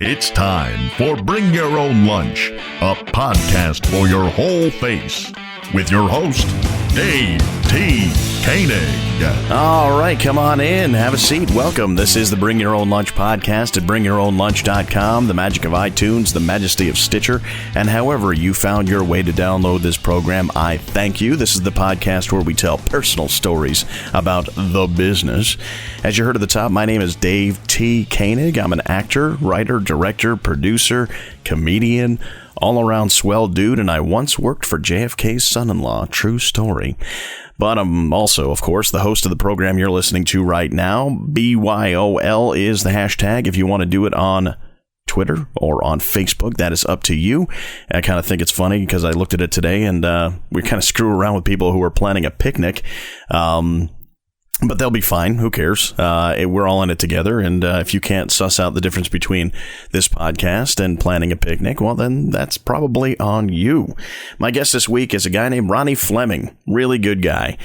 It's time for Bring Your Own Lunch, a podcast for your whole face, with your host, Dave T. Koenig. All right, come on in, have a seat, welcome. This is the Bring Your Own Lunch podcast at bringyourownlunch.com, the magic of iTunes, the majesty of Stitcher, and however you found your way to download this program, I thank you. This is the podcast where we tell personal stories about the business. As you heard at the top, my name is Dave T. Koenig. I'm an actor, writer, director, producer, comedian, all-around swell dude, and I once worked for JFK's son-in-law. True story. But I'm also, of course, the host of the program you're listening to right now. BYOL is the hashtag. If you want to do it on Twitter or on Facebook, that is up to you. I kind of think it's funny because I looked at it today and we kind of screw around with people who are planning a picnic. But they'll be fine. Who cares? We're all in it together. And if you can't suss out the difference between this podcast and planning a picnic, well, then that's probably on you. My guest this week is a guy named Ronnie Fleming. Really good guy.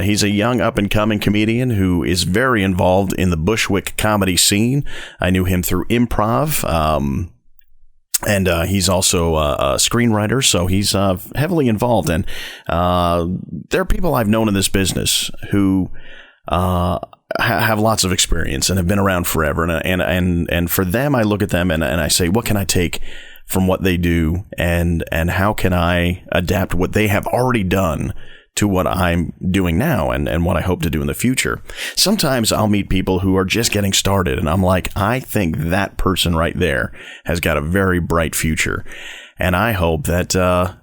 He's a young up-and-coming comedian who is very involved in the Bushwick comedy scene. I knew him through improv. And he's also a screenwriter, so he's heavily involved. And there are people I've known in this business who have lots of experience and have been around forever. And for them, I look at them and I say, what can I take from what they do, and how can I adapt what they have already done to what I'm doing now and what I hope to do in the future. Sometimes I'll meet people who are just getting started and I'm like, I think that person right there has got a very bright future. And I hope that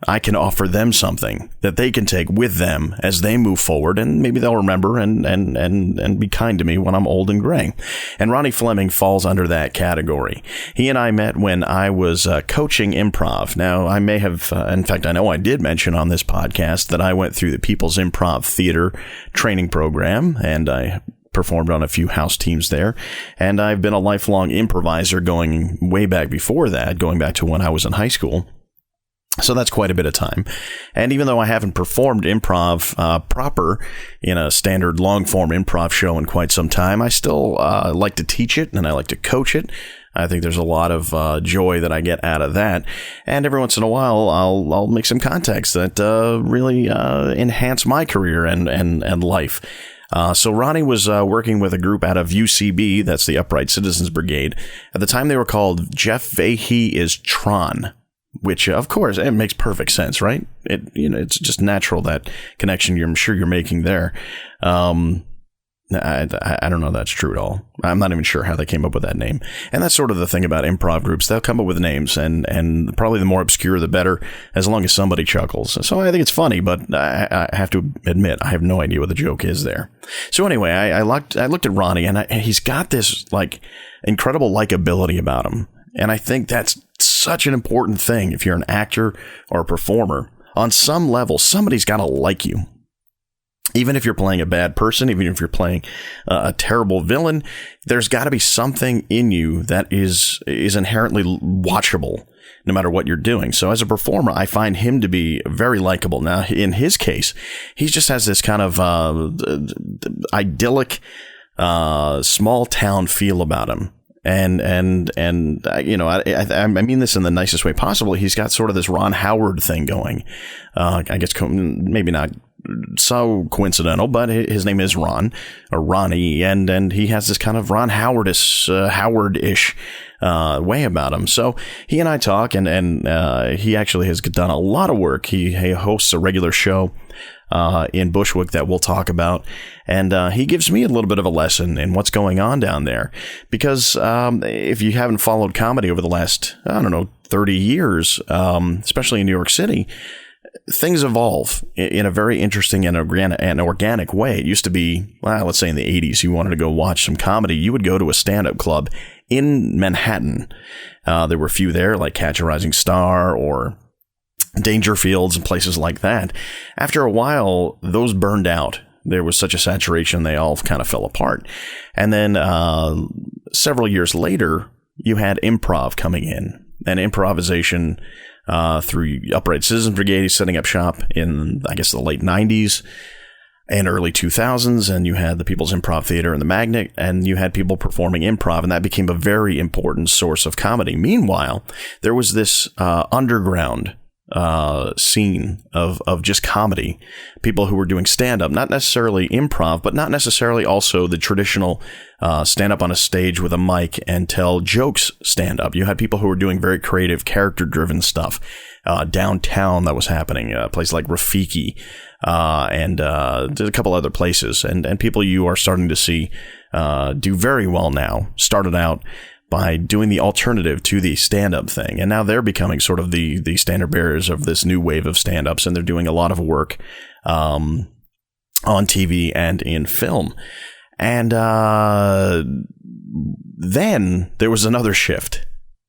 I can offer them something that they can take with them as they move forward, and maybe they'll remember and be kind to me when I'm old and gray. And Ronnie Fleming falls under that category. He and I met when I was coaching improv. Now, I may have, in fact, I know I did mention on this podcast that I went through the People's Improv Theater training program, and I performed on a few house teams there, and I've been a lifelong improviser going way back before that, going back to when I was in high school. So that's quite a bit of time. And even though I haven't performed improv proper in a standard long-form improv show in quite some time, I still like to teach it and I like to coach it. I think there's a lot of joy that I get out of that. And every once in a while, I'll make some contacts that really enhance my career and life. So Ronnie was working with a group out of UCB, that's the Upright Citizens Brigade. At the time, they were called Jeff Vahey is Tron, which, of course, it makes perfect sense, right? It's just natural, that connection I'm sure you're making there. I don't know if that's true at all. I'm not even sure how they came up with that name. And that's sort of the thing about improv groups. They'll come up with names, and probably the more obscure, the better, as long as somebody chuckles. So I think it's funny, but I have to admit, I have no idea what the joke is there. So anyway, I looked at Ronnie, and he's got this incredible likability about him. And I think that's such an important thing. If you're an actor or a performer, on some level, somebody's got to like you. Even if you're playing a bad person, even if you're playing a terrible villain, there's got to be something in you that is inherently watchable, no matter what you're doing. So as a performer, I find him to be very likable. Now, in his case, he just has this kind of idyllic, small town feel about him. And I mean this in the nicest way possible. He's got sort of this Ron Howard thing going. I guess maybe not so coincidental, but his name is Ron, or Ronnie, and he has this kind of Ron Howard-ish way about him. So he and I talk, and he actually has done a lot of work. He hosts a regular show in Bushwick that we'll talk about, and he gives me a little bit of a lesson in what's going on down there, because if you haven't followed comedy over the last 30 years, especially in New York City, things evolve in a very interesting and organic way. It used to be, let's say in the 80s, you wanted to go watch some comedy, you would go to a stand-up club in Manhattan. There were a few there, like Catch a Rising Star or Dangerfields and places like that. After a while, those burned out. There was such a saturation, they all kind of fell apart. And then several years later, you had improv coming in, and improvisation through Upright Citizens Brigade, setting up shop in, I guess, the late 90s. and early 2000s, and you had the People's Improv Theater and the Magnet, and you had people performing improv, and that became a very important source of comedy. Meanwhile, there was this underground scene of just comedy, people who were doing stand-up, not necessarily improv, but not necessarily also the traditional stand up on a stage with a mic and tell jokes stand-up. You had people who were doing very creative, character-driven stuff downtown that was happening, a place like Rafiki, and there's a couple other places, and people you are starting to see do very well now, started out by doing the alternative to the stand-up thing, and now they're becoming sort of the standard bearers of this new wave of stand-ups, and they're doing a lot of work on TV and in film. And then there was another shift.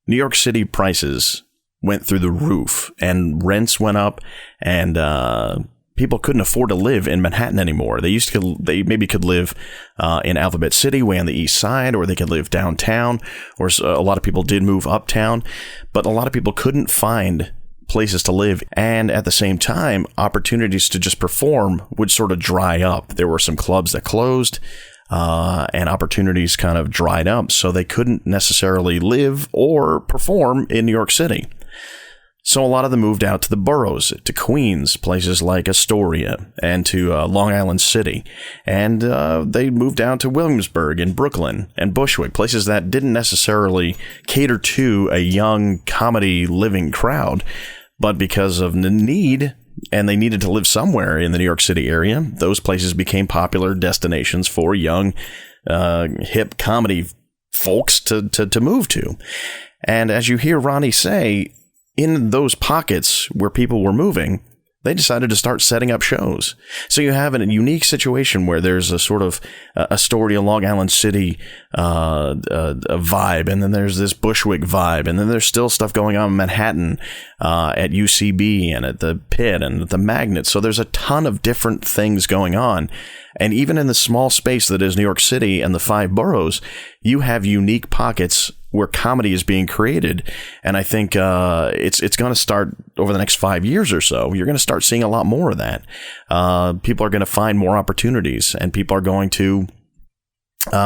New York City prices went through the roof, and rents went up, and people couldn't afford to live in Manhattan anymore. They maybe could live in Alphabet City, way on the east side, or they could live downtown, or a lot of people did move uptown, but a lot of people couldn't find places to live. And at the same time, opportunities to just perform would sort of dry up. There were some clubs that closed, and opportunities kind of dried up, so they couldn't necessarily live or perform in New York City. So a lot of them moved out to the boroughs, to Queens, places like Astoria, and to Long Island City. And they moved down to Williamsburg and Brooklyn and Bushwick, places that didn't necessarily cater to a young comedy living crowd, but because of the need, and they needed to live somewhere in the New York City area, those places became popular destinations for young, hip comedy folks to move to. And as you hear Ronnie say, in those pockets where people were moving, they decided to start setting up shows. So you have a unique situation where there's a sort of Astoria, Long Island City a vibe, and then there's this Bushwick vibe, and then there's still stuff going on in Manhattan at UCB and at the Pit and at the Magnet. So there's a ton of different things going on. And even in the small space that is New York City and the 5 boroughs, you have unique pockets where comedy is being created. And I think it's going to start over the next 5 years or so. You're going to start seeing a lot more of that. People are going to find more opportunities, and people are going to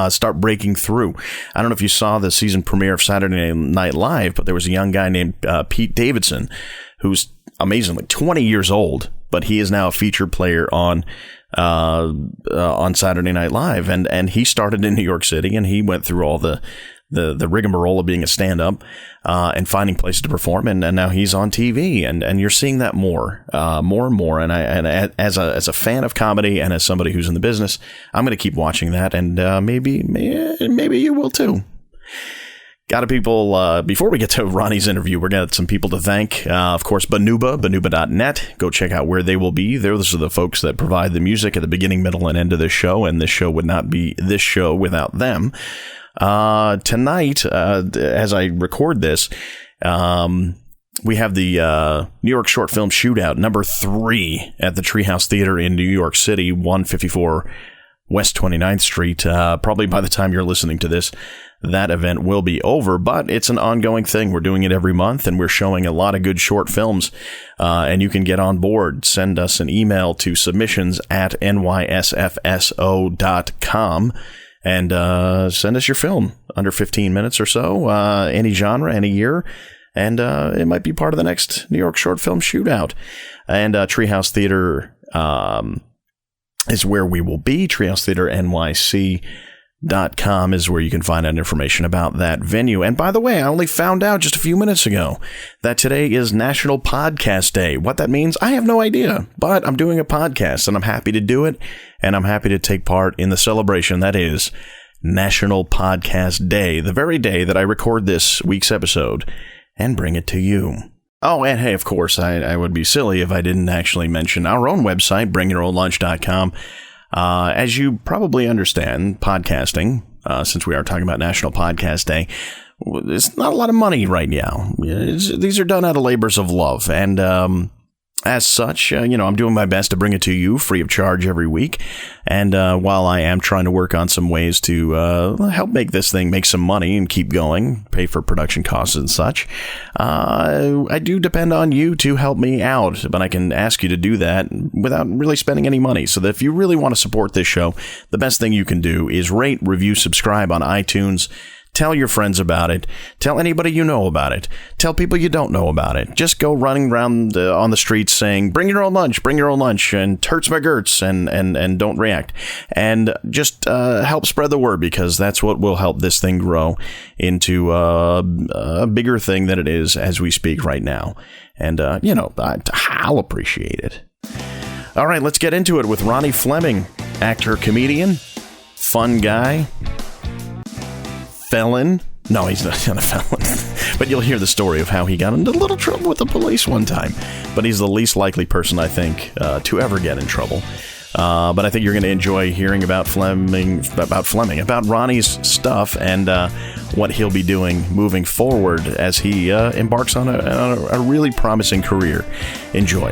start breaking through. I don't know if you saw the season premiere of Saturday Night Live, but there was a young guy named Pete Davidson, who's amazingly 20 years old, but he is now a featured player on Saturday Night Live, and he started in New York City, and he went through all the rigmarole of being a stand-up and finding places to perform, and now he's on TV, and you're seeing that more and more. And as a fan of comedy and as somebody who's in the business, I'm going to keep watching that, and maybe you will too. Got people, before we get to Ronnie's interview, we're going to have some people to thank. Of course, Banuba.net. Go check out where they will be. Those are the folks that provide the music at the beginning, middle, and end of this show, and this show would not be this show without them. Tonight, as I record this, we have the New York Short Film Shootout, number 3 at the Treehouse Theater in New York City, 154 West 29th Street. Probably by the time you're listening to this, that event will be over, but it's an ongoing thing. We're doing it every month, and we're showing a lot of good short films, and you can get on board. Send us an email to submissions@nysfso.com and send us your film under 15 minutes or so, any genre, any year, and it might be part of the next New York Short Film Shootout. And Treehouse Theater is where we will be. Treehouse Theater NYC.com is where you can find out information about that venue. And by the way, I only found out just a few minutes ago that today is National Podcast Day. What that means, I have no idea, but I'm doing a podcast, and I'm happy to do it, and I'm happy to take part in the celebration that is National Podcast Day, the very day that I record this week's episode and bring it to you. Oh, and hey, of course, I would be silly if I didn't actually mention our own website, bringyourownlunch.com. As you probably understand, podcasting, since we are talking about National Podcast Day, it's not a lot of money right now. These are done out of labors of love. And As such, I'm doing my best to bring it to you free of charge every week. And while I am trying to work on some ways to help make this thing make some money and keep going, pay for production costs and such, I do depend on you to help me out. But I can ask you to do that without really spending any money. So that if you really want to support this show, the best thing you can do is rate, review, subscribe on iTunes. Tell your friends about it. Tell anybody you know about it. Tell people you don't know about it. Just go running around on the streets saying, bring your own lunch, and hurts my girts, and don't react. And just help spread the word, because that's what will help this thing grow into a bigger thing than it is as we speak right now. And, I'll appreciate it. All right, let's get into it with Ronnie Fleming, actor, comedian, fun guy. Felon? No, he's not a felon. But you'll hear the story of how he got into a little trouble with the police one time. But he's the least likely person, I think, to ever get in trouble. But I think you're going to enjoy hearing about about Ronnie's stuff and what he'll be doing moving forward as he embarks on a really promising career. Enjoy.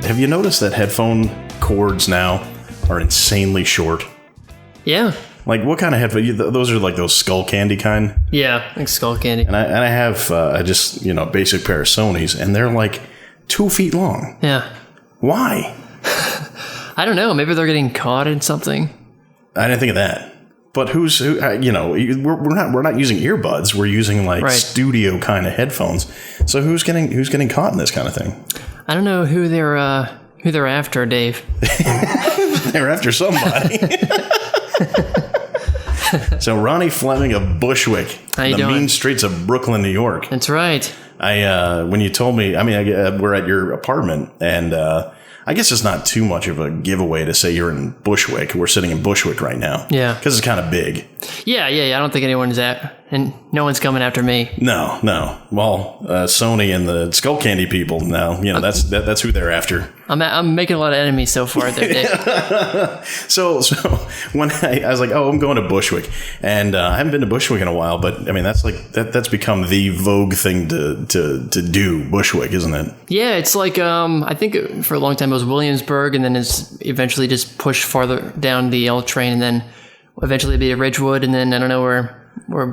Have you noticed that headphone cords now are insanely short? Yeah. Like, what kind of headphones? Those are like those skull candy kind? Yeah, like skull candy. And I have just, basic pair of Sonys, and they're like 2 feet long. Yeah. Why? I don't know. Maybe they're getting caught in something. I didn't think of that. But we're not using earbuds. We're using studio kind of headphones. So who's getting caught in this kind of thing? I don't know who they're after, Dave. They're after somebody. So Ronnie Fleming of Bushwick, the mean streets of Brooklyn, New York. That's right. When you told me, we're at your apartment, and I guess it's not too much of a giveaway to say you're in Bushwick. We're sitting in Bushwick right now. Yeah. Because it's kind of big. Yeah. I don't think anyone's and no one's coming after me. No. Well, Sony and the Skull Candy people, now, that's who they're after. I'm making a lot of enemies so far there, Dave. So when I was like, I'm going to Bushwick, and I haven't been to Bushwick in a while, but that's become the vogue thing to do, Bushwick, isn't it? Yeah, it's like I think for a long time it was Williamsburg, and then it's eventually just pushed farther down the L train, and then eventually it'd be Ridgewood, and then I don't know where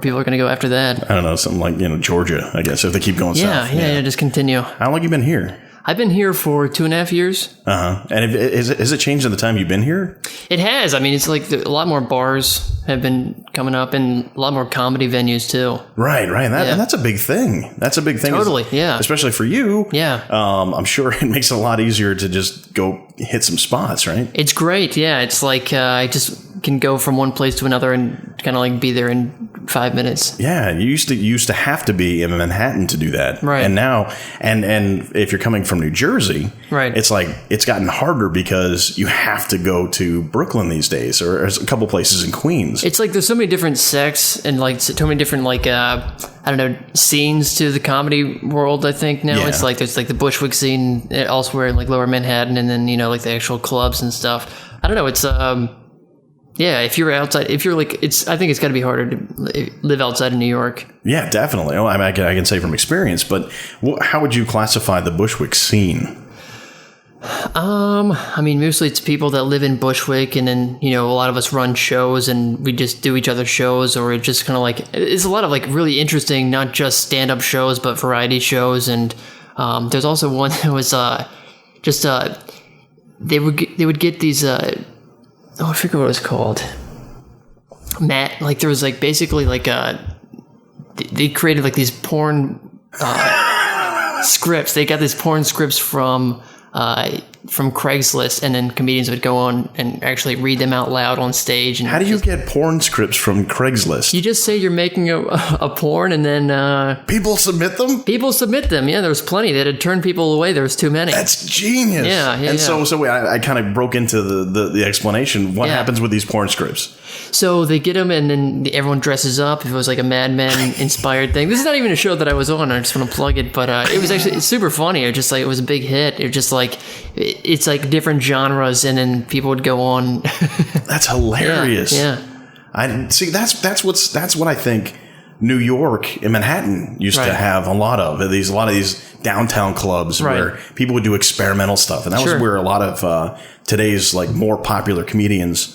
people are going to go after that. I don't know, something like Georgia, I guess, if they keep going south. Yeah, just continue. How long have you been here? I've been here for 2.5 years. And has it changed in the time you've been here? It has. It's like a lot more bars have been coming up, and a lot more comedy venues too. Right. And that's a big thing. Totally, yeah. Especially for you. Yeah. I'm sure it makes it a lot easier to just go hit some spots, right? It's great, yeah. It's like I just can go from one place to another and kind of like be there in 5 minutes. Yeah, you used to have to be in Manhattan to do that. Right. And now, and if you're coming from New Jersey, right, it's like it's gotten harder because you have to go to Brooklyn these days, or there's a couple places in Queens. It's like there's so many different sects and like so many different scenes to the comedy world. I think now it's like there's like the Bushwick scene elsewhere in like Lower Manhattan, and then like the actual clubs and stuff. I don't know. It's if you're outside, I think it's got to be harder to live outside of New York. Yeah, definitely. Oh, I can say from experience, but how would you classify the Bushwick scene? Mostly it's people that live in Bushwick, and then, a lot of us run shows and we just do each other's shows, or it just kind of like, it's a lot of like really interesting, not just stand-up shows, but variety shows. And, there's also one that was, they would get these, I forget what it was called. There was like basically like they created like these porn scripts. They got these porn scripts from Craigslist, and then comedians would go on and actually read them out loud on stage. And how do you get porn scripts from Craigslist? You just say you're making a porn, and then people submit them. Yeah, there was plenty that had turned people away. There was too many. That's genius. Yeah. So I kind of broke into the explanation. What happens with these porn scripts? So they get them, and then everyone dresses up. If it was like a Mad Men inspired thing. This is not even a show that I was on. I just want to plug it, but it was actually super funny. It was a big hit. It just like it's like different genres, and then people would go on. That's hilarious. Yeah. I see. That's what I think New York and Manhattan used to have a lot of these downtown clubs where people would do experimental stuff. And that was where a lot of today's like more popular comedians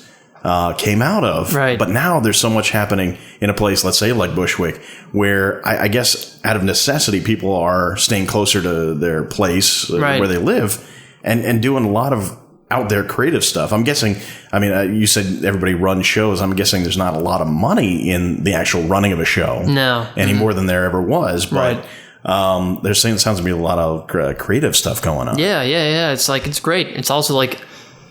came out of. Right. But now there's so much happening in a place, let's say like Bushwick, where I guess out of necessity, people are staying closer to their place where they live and doing a lot of out there creative stuff. I'm guessing, I mean, you said everybody runs shows. I'm guessing there's not a lot of money in the actual running of a show any more than there ever was. But they're saying it sounds to be a lot of creative stuff going on. Yeah. It's like, it's great. It's also like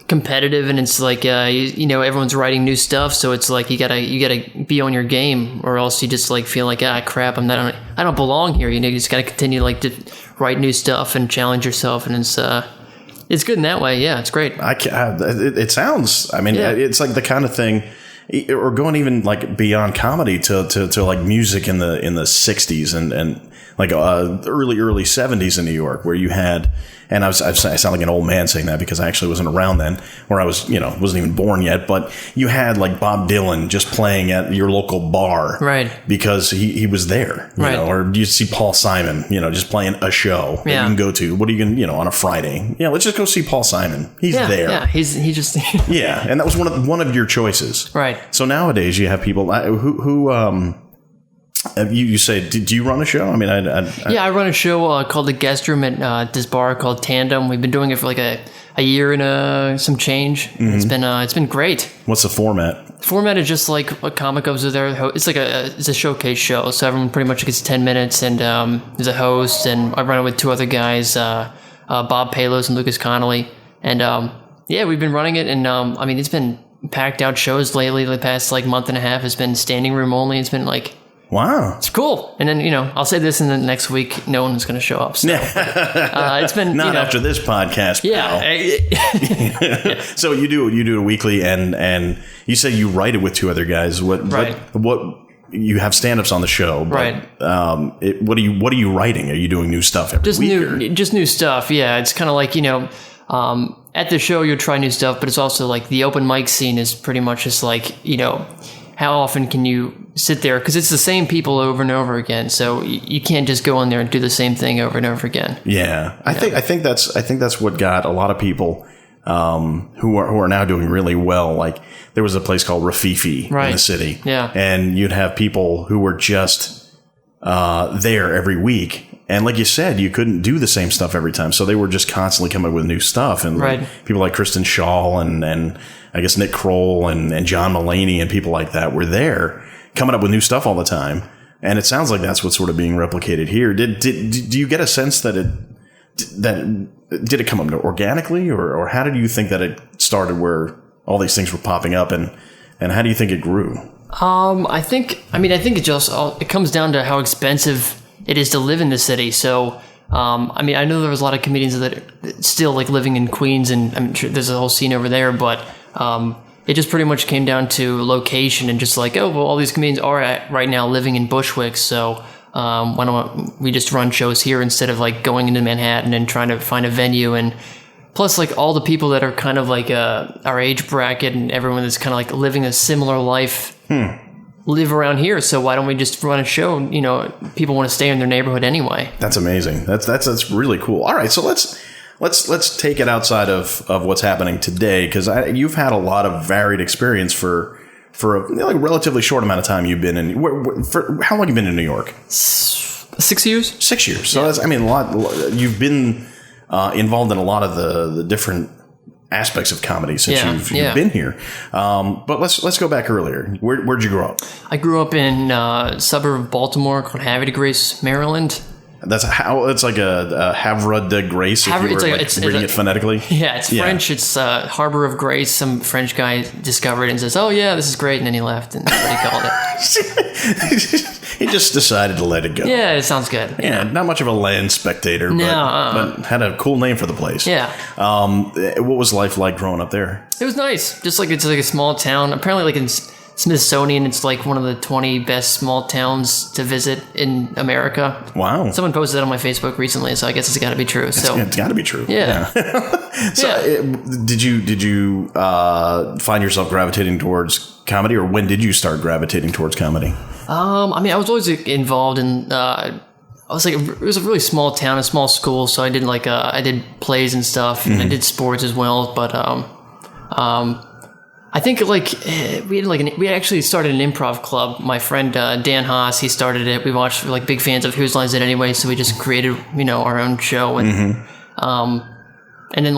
competitive, and it's like you know, everyone's writing new stuff, so it's like you gotta be on your game, or else you just like feel like crap, I don't belong here. You know, you just gotta continue like to write new stuff and challenge yourself, and it's good in that way. Yeah, it's great. It sounds. I mean, it's like the kind of thing, or going even like beyond comedy to like music in the 60s and like early 70s in New York, where you had. And I sound like an old man saying that because I actually wasn't around then, where I was, wasn't even born yet. But you had like Bob Dylan just playing at your local bar, right? Because he was there, you know. Or you see Paul Simon, just playing a show that you can go to. What are you going, on a Friday? Yeah, let's just go see Paul Simon. He's there. Yeah, he just yeah, and that was one of your choices, right? So nowadays you have people who you say, do you run a show? I mean, I run a show called The Guest Room at this bar called Tandem. We've been doing it for like a year and some change. Mm-hmm. It's been great. What's the format? The format is just like a comic goes there. It's like it's a showcase show, so everyone pretty much gets 10 minutes, and there's a host, and I run it with two other guys, Bob Palos and Lucas Connolly, and we've been running it, and I mean, it's been packed out shows lately. The past like month and a half has been standing room only. It's been like. Wow. It's cool. And then, I'll say this, and then next week, no one's going to show up. So, it's been... Not after this podcast, pal. So you do it weekly, and you say you write it with two other guys. What you have stand-ups on the show, but, what are you writing? Are you doing new stuff every week? Just new stuff, yeah. It's kind of like, at the show, you'll try new stuff, but it's also like the open mic scene is pretty much just like, how often can you sit there? Because it's the same people over and over again, so you can't just go in there and do the same thing over and over again. Yeah, I think that's what got a lot of people who are now doing really well. Like there was a place called Rafifi in the city, and you'd have people who were just there every week. And like you said, you couldn't do the same stuff every time, so they were just constantly coming up with new stuff. And like, people like Kristen Shaw and I guess Nick Kroll and John Mulaney and people like that were there coming up with new stuff all the time. And it sounds like that's what's sort of being replicated here. Do you get a sense that did it come up organically, or how did you think that it started where all these things were popping up, and how do you think it grew? I think it comes down to how expensive it is to live in the city. So, I know there was a lot of comedians that are still like living in Queens, and I'm sure there's a whole scene over there, but it just pretty much came down to location and just like, all these comedians are right now living in Bushwick, so why don't we just run shows here instead of like going into Manhattan and trying to find a venue. And plus, like all the people that are kind of like our age bracket and everyone that's kind of like living a similar life live around here, so why don't we just run a show? People want to stay in their neighborhood anyway. That's amazing. That's really cool. All right, so let's take it outside of what's happening today, because you've had a lot of varied experience for a relatively short amount of time. You've been in how long have you been in New York? 6 years. 6 years. So that's a lot. You've been involved in a lot of the different aspects of comedy since you've been here. But let's go back earlier. Where'd you grow up? I grew up in a suburb of Baltimore called Havre de Grace, Maryland. It's like a Havre de Grace, if you were reading it phonetically. Yeah, it's French. It's Harbor of Grace. Some French guy discovered it and says, "Oh yeah, this is great," and then he left, and that's what he called it. He just decided to let it go. Yeah, it sounds good. Yeah, not much of a land spectator, but had a cool name for the place. Yeah. What was life like growing up there? It was nice. Just like it's like a small town. Apparently, like in Smithsonian. It's like one of the 20 best small towns to visit in America. Wow. Someone posted that on my Facebook recently, so I guess it's got to be true. It's got to be true. Yeah. Did you find yourself gravitating towards comedy, or when did you start gravitating towards comedy? I mean, I was always involved in. It was a really small town, a small school, so I did I did plays and stuff, and I did sports as well. But I think we actually started an improv club. My friend Dan Haas, he started it. We watched big fans of Whose Lines It Anyway, so we just created our own show. And and then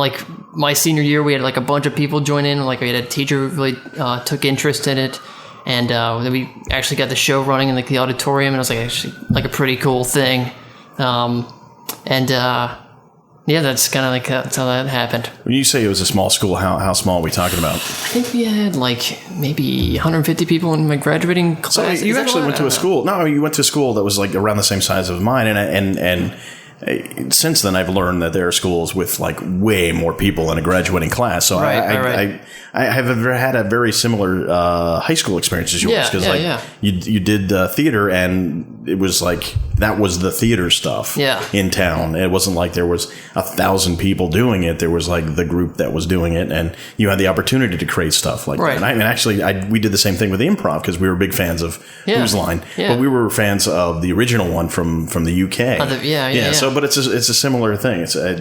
my senior year, we had a bunch of people join in. We had a teacher who really took interest in it. And then we actually got the show running in the auditorium, and it was actually a pretty cool thing. That's kind of that's how that happened. When you say it was a small school, how small are we talking about? I think we had maybe 150 people in my graduating class. So you actually went to a school. No, you went to a school that was around the same size as mine, and since then I've learned that there are schools with way more people in a graduating class. So Right. I have had a very similar high school experience as yours, because you did theater, and it was that was the theater stuff in town. It wasn't there was 1,000 people doing it. There was the group that was doing it, and you had the opportunity to create stuff that. And actually we did the same thing with the improv, because we were big fans of Whose Line, but we were fans of the original one from the UK. So, but it's a similar thing. I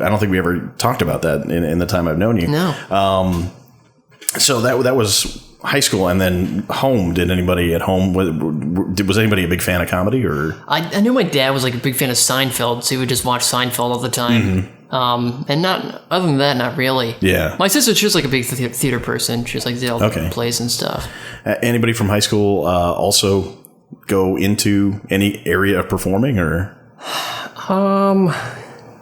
don't think we ever talked about that in the time I've known you. No. So that was high school, and then home. Did anybody at home was anybody a big fan of comedy, or? I knew my dad was a big fan of Seinfeld, so he would just watch Seinfeld all the time. And not other than that, not really. Yeah. My sister, she was a big theater person. She was did all the plays and stuff. Anybody from high school also go into any area of performing, or?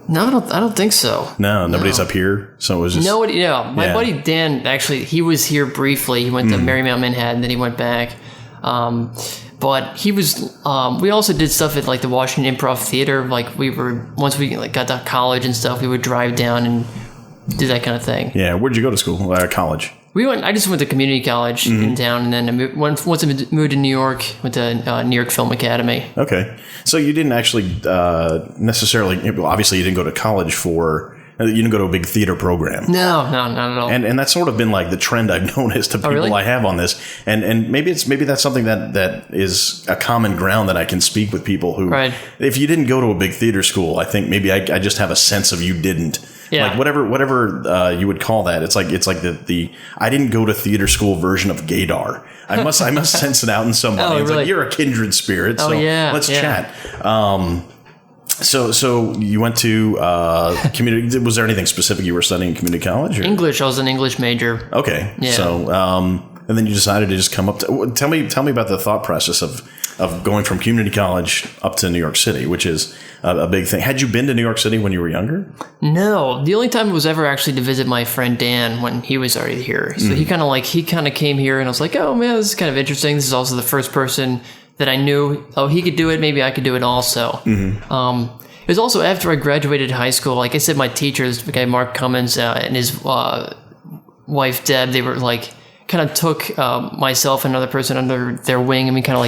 No, I don't think so. No, nobody's up here, so it was just... Nobody, my buddy Dan, actually, he was here briefly. He went to Marymount, Manhattan, then he went back. But he was... we also did stuff at, the Washington Improv Theater. Once we got to college and stuff, we would drive down and do that kind of thing. Yeah, where'd you go to school, college? I just went to community college in town, and then once I moved to New York, went to New York Film Academy. Okay. So you didn't actually necessarily, obviously you didn't go to college you didn't go to a big theater program. No, not at all. And that's sort of been the trend I've noticed to people really? I have on this. And maybe that's something that is a common ground that I can speak with people who, if you didn't go to a big theater school, I think maybe I just have a sense of you didn't. Yeah. Whatever you would call that. It's the I didn't go to theater school version of gaydar. I must sense it out in somebody. It's really? You're a kindred spirit. So let's chat. So you went to community. Was there anything specific you were studying in community college? Or? English. I was an English major. Okay. Yeah. So and then you decided to just come up to. Tell me about the thought process of going from community college up to New York City, which is a big thing. Had you been to New York City when you were younger? No, the only time it was ever actually to visit my friend Dan when he was already here. So he kind of came here, and I was like, oh man, this is kind of interesting. This is also the first person that I knew. Oh, he could do it. Maybe I could do it also. It was also after I graduated high school. Like I said, my teachers, the guy Mark Cummins and his wife Deb, they were kind of took myself and another person under their wing, and we kind of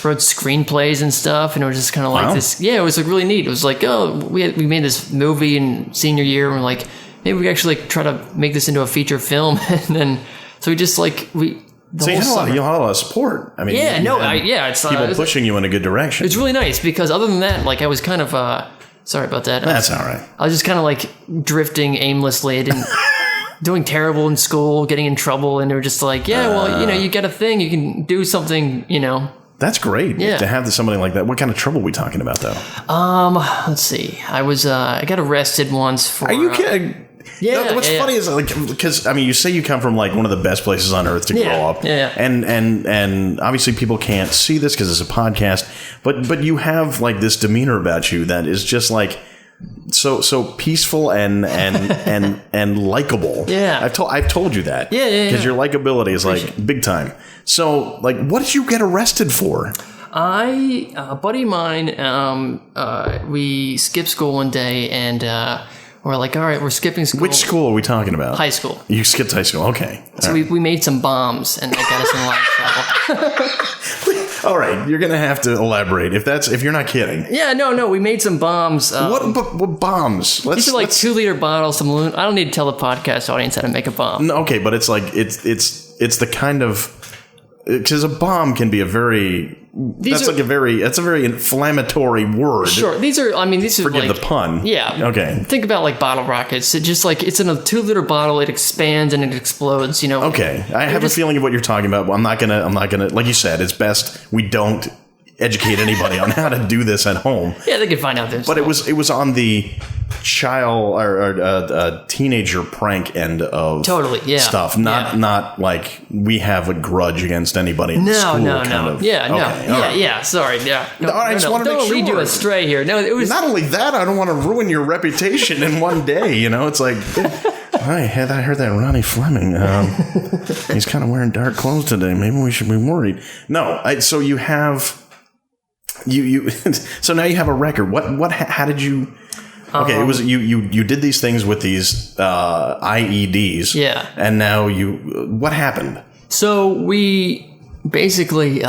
wrote screenplays and stuff, and it was just kind of this. Yeah, it was really neat. It was we made this movie in senior year, and we're maybe we actually try to make this into a feature film, and then so we just So you had a lot of support. I mean, it's people pushing you in a good direction. It's really nice because other than that, I was kind of sorry about that. That's all right. I was just kind of drifting aimlessly. I didn't. Doing terrible in school, getting in trouble, and they were just you got a thing, you can do something, That's great. Yeah. To have somebody like that. What kind of trouble are we talking about, though? Let's see. I got arrested once for... Are you kidding? Yeah. What's funny is because you say you come from one of the best places on earth to grow up, and obviously people can't see this because it's a podcast, but you have this demeanor about you that is just so peaceful and likable. Yeah, I've told you that. Yeah. Because your likability is big time. So what did you get arrested for? A buddy of mine, we skipped school one day and We're like, all right, we're skipping school. Which school are we talking about? High school. You skipped high school. Okay. So we made some bombs, and that got us in a lot of trouble. All right, you're gonna have to elaborate if you're not kidding. Yeah, no, we made some bombs. What bombs? These are like 2-liter bottles. Some I don't need to tell the podcast audience how to make a bomb. No, okay, but it's like it's the kind of, because a bomb can be a very that's a very inflammatory word. Sure, these are Forgive like, the pun. Yeah. Okay. Think about like bottle rockets. It just like it's in a 2-liter bottle. It expands and it explodes. You know. Okay, I have a feeling of what you're talking about. But I'm not gonna. Like you said, it's best we don't educate anybody on how to do this at home. Yeah, they can find out this. But it was on the child or teenager prank end of stuff. Not like we have a grudge against anybody in school. No. Kind of. Yeah, okay, no. Yeah. Sorry. Yeah. No, I just want to make don't sure. lead you astray here. No, it was not only that. I don't want to ruin your reputation in one day. You know, it's like. I heard that Ronnie Fleming. He's kind of wearing dark clothes today. Maybe we should be worried. No. So you have. You so now you have a record. How did you? Okay, it was you did these things with these IEDs. Yeah. And now what happened? So we basically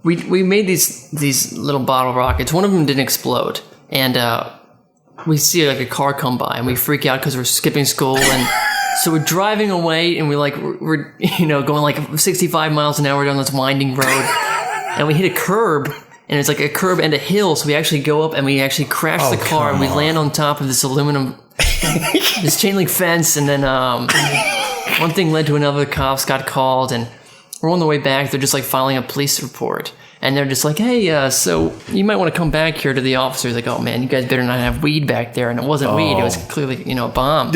we made these little bottle rockets. One of them didn't explode, and we see like a car come by, and we freak out because we're skipping school, and so we're driving away, and we're going like 65 miles an hour down this winding road. And we hit a curb, and it's like a curb and a hill, so we actually go up and we actually crash the car, and we land on top of this this chain link fence, and then one thing led to another. The cops got called, and we're on the way back. They're just like filing a police report, and they're just like, hey, so you might want to come back here to the officers. Like, oh man, you guys better not have weed back there. And it wasn't weed, it was clearly, a bomb.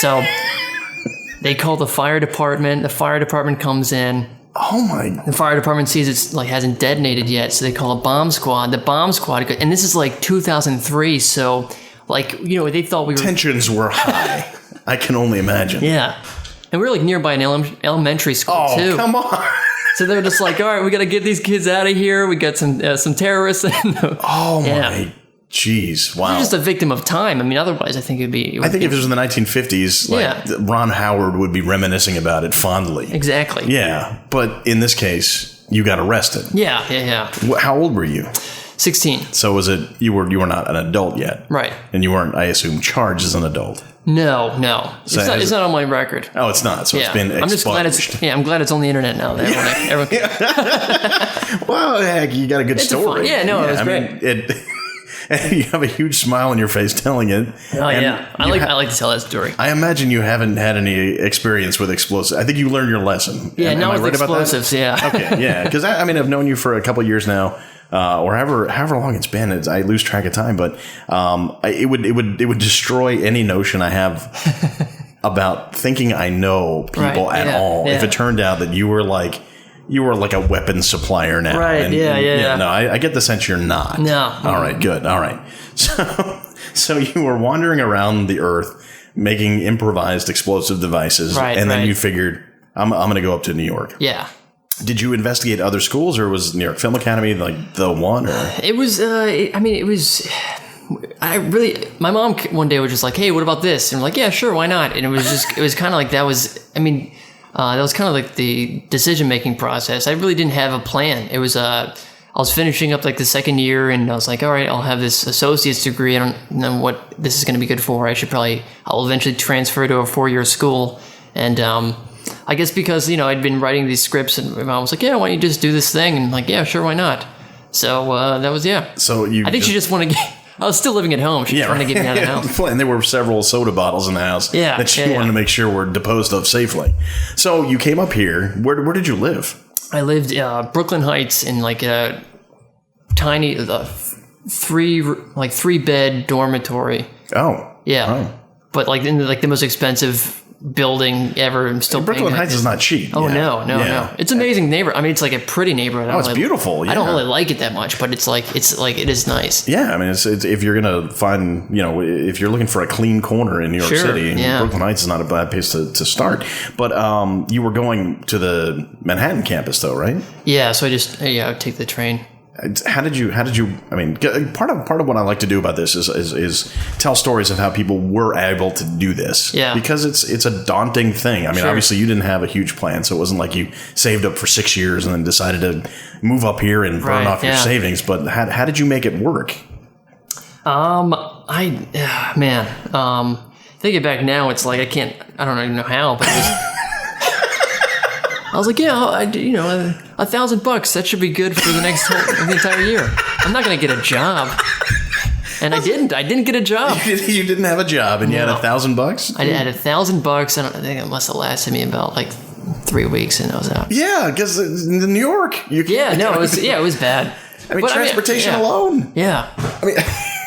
So they call the fire department. The fire department comes in. Oh my! The fire department sees it's like hasn't detonated yet, so they call a bomb squad. The bomb squad, and this is like 2003, so like they thought we were tensions were high. I can only imagine. Yeah, and we were like nearby an elementary school too. Oh come on! So they're just like, all right, we got to get these kids out of here. We got some terrorists. Oh my! Jeez, wow. You're just a victim of time. I mean, otherwise, I think it'd be... I think if it was in the 1950s, Ron Howard would be reminiscing about it fondly. Exactly. Yeah, but in this case, you got arrested. Yeah. How old were you? 16. So was it, you were not an adult yet? Right. And you weren't, I assume, charged as an adult? No. So it's not on my record. Oh, it's not. So it's been expunged. I'm just glad I'm glad it's on the internet now. Everyone well, heck, you got a good story. It was great. And you have a huge smile on your face telling it. Oh, yeah. I like to tell that story. I imagine you haven't had any experience with explosives. I think you learned your lesson. Yeah, not with explosives, yeah. Okay, yeah. Because, I've known you for a couple of years now, or however long it's been. I lose track of time, but it would destroy any notion I have about thinking I know people at all. Yeah. If it turned out that you were like a weapons supplier now. Right, yeah. No, I get the sense you're not. No. All right, good. All right. So you were wandering around the earth making improvised explosive devices. Right, and then you figured, I'm going to go up to New York. Yeah. Did you investigate other schools, or was New York Film Academy like the one? Or? It was, my mom one day was just like, hey, what about this? And I'm like, yeah, sure, why not? And it was kind of like that was kind of like the decision-making process. I really didn't have a plan. It was, I was finishing up like the second year, and I was like, all right, I'll have this associate's degree. I don't know what this is going to be good for. I'll eventually transfer to a 4-year school. And I guess because, I'd been writing these scripts, and my mom was like, yeah, why don't you just do this thing? And I'm like, yeah, sure, why not? So that was, yeah. So I think she just wanted to get... I was still living at home. She was trying to get me out of the house. And there were several soda bottles in the house that she wanted to make sure were disposed of safely. So you came up here. Where did you live? I lived Brooklyn Heights in like a tiny 3-bed dormitory. Oh. Yeah. Oh. But like in the most expensive building ever. I'm still Brooklyn Heights is not cheap. Oh, no. It's an amazing neighborhood. I mean, it's like a pretty neighborhood. Oh, it's beautiful. Yeah. I don't really like it that much, but it is nice. Yeah, I mean, it's if you're gonna find, if you're looking for a clean corner in New York City, Brooklyn Heights is not a bad place to start. But you were going to the Manhattan campus, though, right? Yeah, so I would take the train. how did you? I mean, part of what I like to do about this is tell stories of how people were able to do this. Yeah. Because it's a daunting thing. I mean, obviously you didn't have a huge plan, so it wasn't like you saved up for 6 years and then decided to move up here and burn off your savings. But how did you make it work? Thinking back now, it's like I don't even know how, but I was like, $1,000, that should be good for the entire year. I'm not going to get a job. And I didn't get a job. You didn't have a job and you had $1,000? I had $1,000 and I think it must have lasted me about like 3 weeks and I was out. Yeah, because in New York, you can't. It was bad. I mean, transportation alone. Yeah. I mean,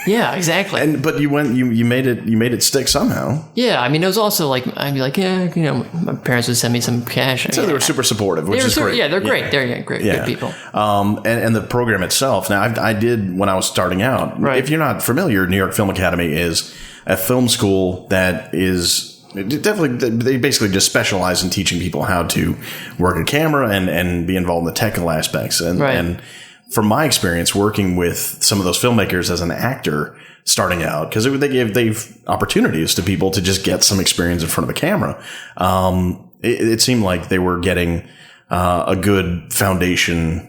yeah, exactly. But you made it stick somehow. Yeah, I mean, it was also like I'd be like, my parents would send me some cash. So they were super supportive, which is great. Yeah, they're great. They're great, good people. And the program itself. Now, I did when I was starting out. Right. If you're not familiar, New York Film Academy is a film school that is definitely, they basically just specialize in teaching people how to work a camera and be involved in the technical aspects. And from my experience working with some of those filmmakers as an actor starting out, because they gave opportunities to people to just get some experience in front of a camera. It seemed like they were getting a good foundation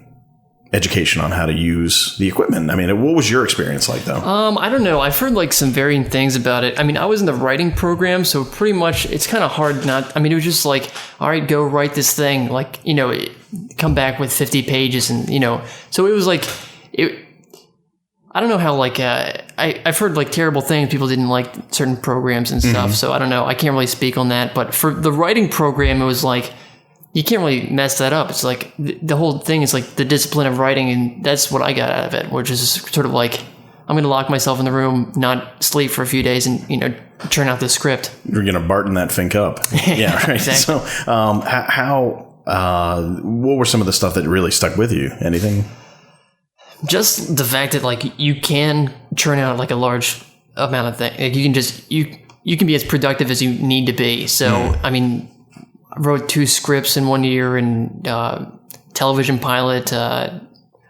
education on how to use the equipment. I mean, what was your experience like, though? I don't know. I've heard like some varying things about it. I mean, I was in the writing program, so pretty much it's kind of hard not. I mean, it was just like, all right, go write this thing. Like, come back with 50 pages, and so it was like it. I don't know how I've heard like terrible things. People didn't like certain programs and stuff. So I don't know. I can't really speak on that. But for the writing program, it was like, you can't really mess that up. It's like the whole thing is like the discipline of writing, and that's what I got out of it, which is sort of like, I'm going to lock myself in the room, not sleep for a few days, and churn out the script. You're going to Barton that thing up. Yeah, right. Exactly. So, what were some of the stuff that really stuck with you? Anything? Just the fact that like you can churn out like a large amount of things. Like you can just you can be as productive as you need to be. So I mean, I wrote 2 scripts in 1 year and television pilot. I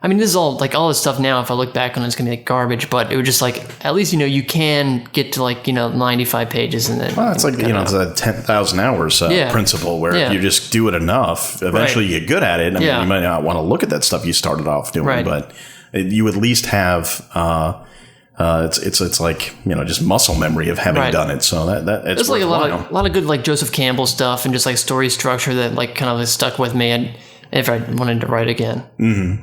mean, this is all this stuff now. If I look back on it, it's gonna be like garbage. But it was just like, at least you can get to like 95 pages and then. Well, it's like it's a 10,000 hours principle where if you just do it enough, eventually you get good at it. I mean, you might not want to look at that stuff you started off doing, but you at least have. It's like just muscle memory of having done it. So that it's like a lot of good like Joseph Campbell stuff and just like story structure that like kind of stuck with me. And if I wanted to write again,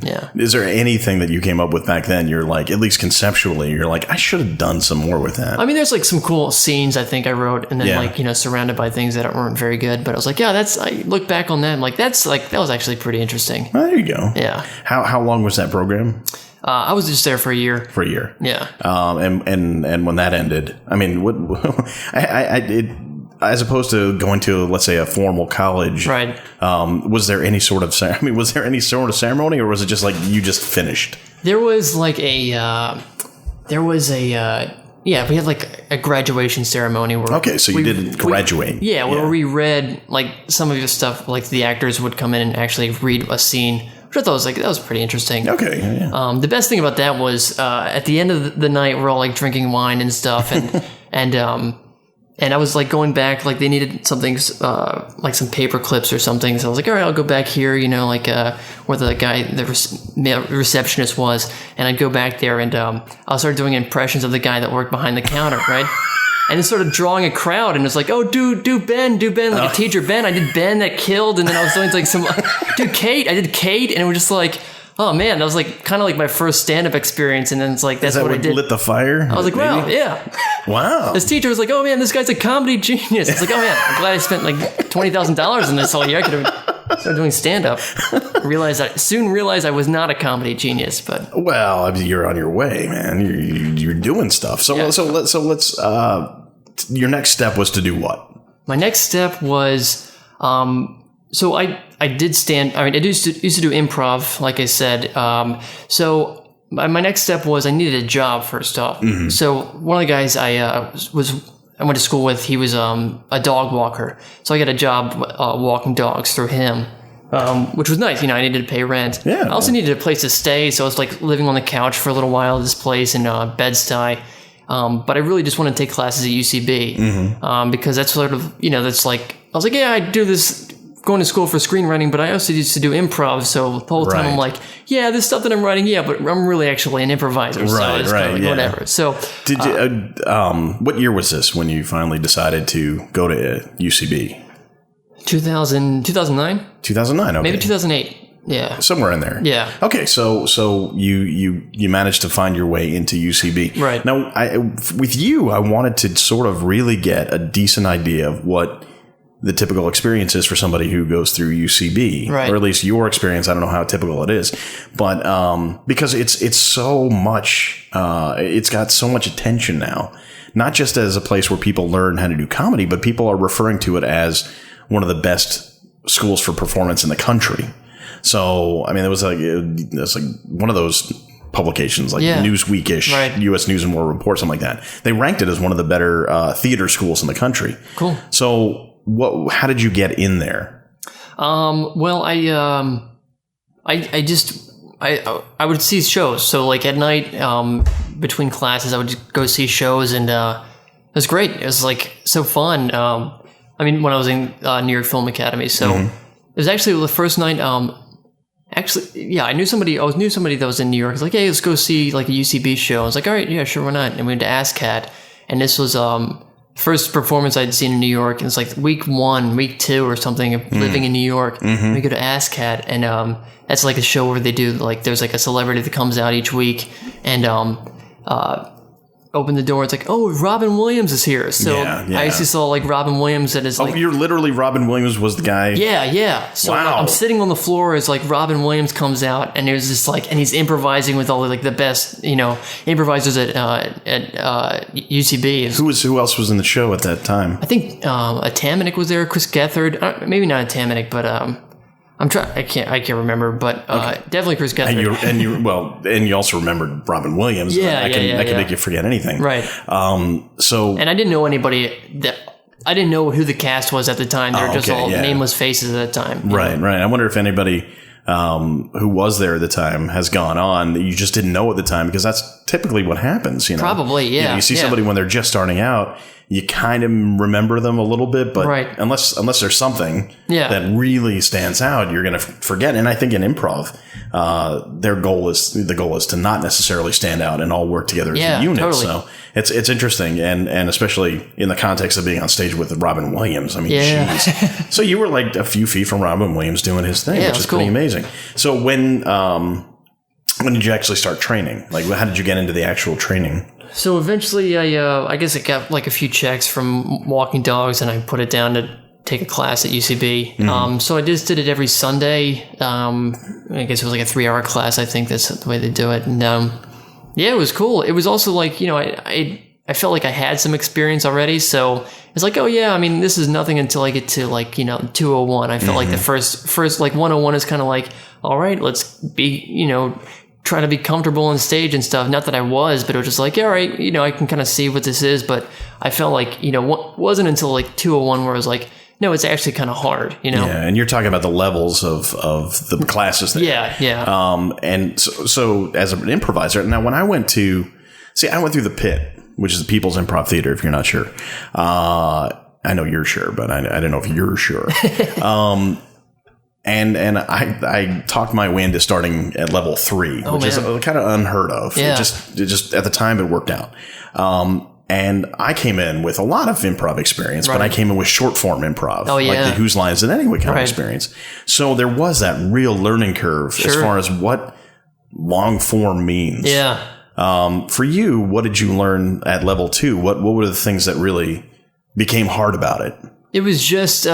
yeah. Is there anything that you came up with back then? You're like, at least conceptually, you're like, I should have done some more with that. I mean, there's like some cool scenes I think I wrote, and then surrounded by things that weren't very good. But I was like, I look back on that, and like that was actually pretty interesting. Well, there you go. Yeah. How long was that program? I was just there for a year. For a year. Yeah. And when that ended, I mean, as opposed to going to, let's say, a formal college, right? Was there any sort of ceremony, or was it just like you just finished? There was like we had like a graduation ceremony where so you didn't graduate. Where we read like some of your stuff, like the actors would come in and actually read a scene. Which I thought that was pretty interesting. Okay. Yeah. The best thing about that was at the end of the night, we're all like drinking wine and stuff, and I was like going back, like they needed something like some paper clips or something. So I was like, all right, I'll go back here, where the guy, the receptionist was, and I'd go back there and I'll start doing impressions of the guy that worked behind the counter, right? And it's sort of drawing a crowd, and it's like, oh, do Ben, like a teacher Ben. I did Ben that killed, and then I was doing like some, Kate. I did Kate, and it was just like, oh man, that was like kind of like my first stand-up experience, and then it's like that's what I did. Lit the fire? I was like, wow, yeah. Wow. This teacher was like, oh man, this guy's a comedy genius. It's like, oh man, I'm glad I spent like $20,000 on this all year. I could have started doing stand-up. Soon realized I was not a comedy genius, but well, you're on your way, man. You're doing stuff. So let's. Your next step was to do what? My next step was, so I did stand. I mean, I used to do improv, like I said. So my next step was I needed a job first off. Mm-hmm. So one of the guys I went to school with, he was a dog walker. So I got a job walking dogs through him. which was nice. I needed to pay rent. Yeah. I also needed a place to stay, so I was like living on the couch for a little while at this place in Bed-Stuy. But I really just want to take classes at UCB because that's sort of, that's like, I was like, yeah, I do this going to school for screenwriting, but I also used to do improv. So the whole time I'm like, yeah, this stuff that I'm writing, yeah, but I'm really actually an improviser. So it's kind of like whatever. So did you, what year was this when you finally decided to go to UCB? 2009? 2009, okay. Maybe 2008. Yeah. Somewhere in there. Yeah. Okay, so you managed to find your way into UCB. Right. Now, with you, I wanted to sort of really get a decent idea of what the typical experience is for somebody who goes through UCB. Right. Or at least your experience. I don't know how typical it is. But because it's so much, it's got so much attention now. Not just as a place where people learn how to do comedy, but people are referring to it as one of the best schools for performance in the country. So, I mean, it was like one of those publications, like Newsweek-ish, right. U.S. News and World Report, something like that. They ranked it as one of the better theater schools in the country. Cool. So, how did you get in there? Well, I would see shows. So, like at night, between classes, I would just go see shows, and it was great. It was like so fun. I mean, when I was in New York Film Academy, so it was actually the first night. I knew somebody that was in New York. He's like, hey, let's go see like a UCB show. I was like, all right, yeah, sure, why not? And we went to ASCAT, and this was first performance I'd seen in New York. And it's like week 2 or something of living in New York. And we go to ASCAT, and that's like a show where they do like there's like a celebrity that comes out each week, and open the door. It's like, oh, Robin Williams is here. So I actually saw like Robin Williams that is like, you're literally Robin Williams was the guy. Yeah. So wow. Like, I'm sitting on the floor as like Robin Williams comes out, and there's this like, and he's improvising with all like the best, improvisers at UCB. Who else was in the show at that time? I think Atamanik was there, Chris Gethard, maybe not Atamanik, but I'm trying. I can't remember, but definitely Chris Gethard. And you also remembered Robin Williams. That can make you forget anything, right? And I didn't know anybody I didn't know who the cast was at the time. They were just all nameless faces at the time. Right. I wonder if anybody who was there at the time has gone on that you just didn't know at the time, because that's typically what happens. Probably, yeah. You see somebody when they're just starting out, you kind of remember them a little bit, but unless there's something that really stands out, you're going to forget. And I think in improv, the goal is to not necessarily stand out and all work together as a unit. Totally. So it's interesting, and especially in the context of being on stage with Robin Williams. I mean, geez. So you were like a few feet from Robin Williams doing his thing, which is pretty amazing. So when did you actually start training? Like, how did you get into the actual training? So eventually, I guess I got like a few checks from walking dogs, and I put it down to take a class at UCB. So I just did it every Sunday. I guess it was like a 3-hour class. I think that's the way they do it. And it was cool. It was also like, I felt like I had some experience already. So it's like, oh yeah, I mean, this is nothing until I get to like, 201. I felt like the first like 101 is kind of like, all right, let's be, try to be comfortable on stage and stuff. Not that I was, but it was just like, all right, I can kind of see what this is. But I felt like, wasn't until like 201 where I was like, no, it's actually kind of hard, Yeah, and you're talking about the levels of the classes there. Yeah. And so as an improviser, now when I went through the Pit, which is the People's Improv Theater, if you're not sure. I know you're sure, but I don't know if you're sure. And I talked my way into starting at level 3, which is kind of unheard of. Yeah. It just at the time it worked out. And I came in with a lot of improv experience, but I came in with short form improv, like the Whose Lines It Anyway kind of experience. So there was that real learning curve as far as what long form means. Yeah. For you, what did you learn at level 2? What were the things that really became hard about it? It was just,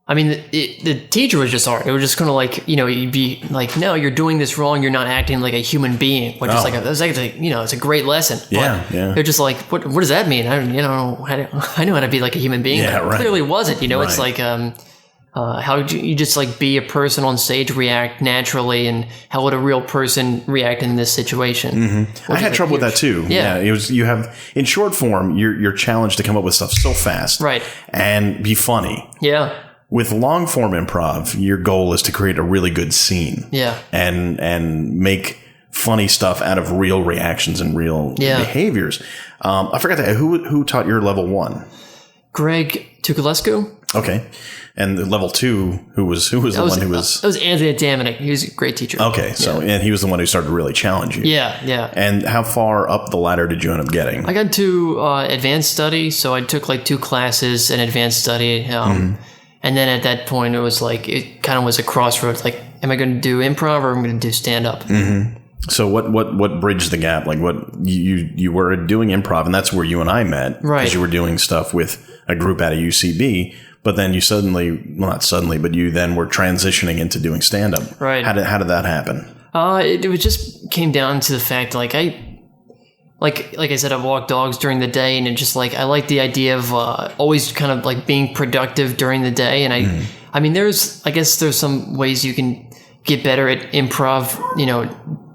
the teacher was just hard. It was just kind of like, you'd be like, no, you're doing this wrong. You're not acting like a human being, which is it's a great lesson. Yeah. They're just like, what does that mean? I know how to be like a human being. Yeah, but clearly wasn't, It's like, how would you just like be a person on stage, react naturally, and how would a real person react in this situation? I had trouble with that too. Yeah. It was, you have in short form, you're challenged to come up with stuff so fast, right, and be funny. Yeah. with long form improv, your goal is to create a really good scene. Yeah. And make funny stuff out of real reactions and real behaviors. I forgot that. Who taught your level 1? Greg Tukulescu. Okay. And the level 2, who was the one who was... That was Anthony Daminick. He was a great teacher. Okay. So, and he was the one who started to really challenge you. Yeah. And how far up the ladder did you end up getting? I got to advanced study. So I took like 2 classes in advanced study. And then at that point, it was like, it kind of was a crossroads. Like, am I going to do improv or am I going to do stand-up? Mm-hmm. So what bridged the gap? Like what you were doing improv, and that's where you and I met. Right. Because you were doing stuff with a group out of UCB. But then you not suddenly, but you then were transitioning into doing stand-up. Right. How did that happen? It just came down to the fact, like I said, I walk dogs during the day, and it just like, I like the idea of always kind of like being productive during the day. And I mean, I guess there's some ways you can get better at improv,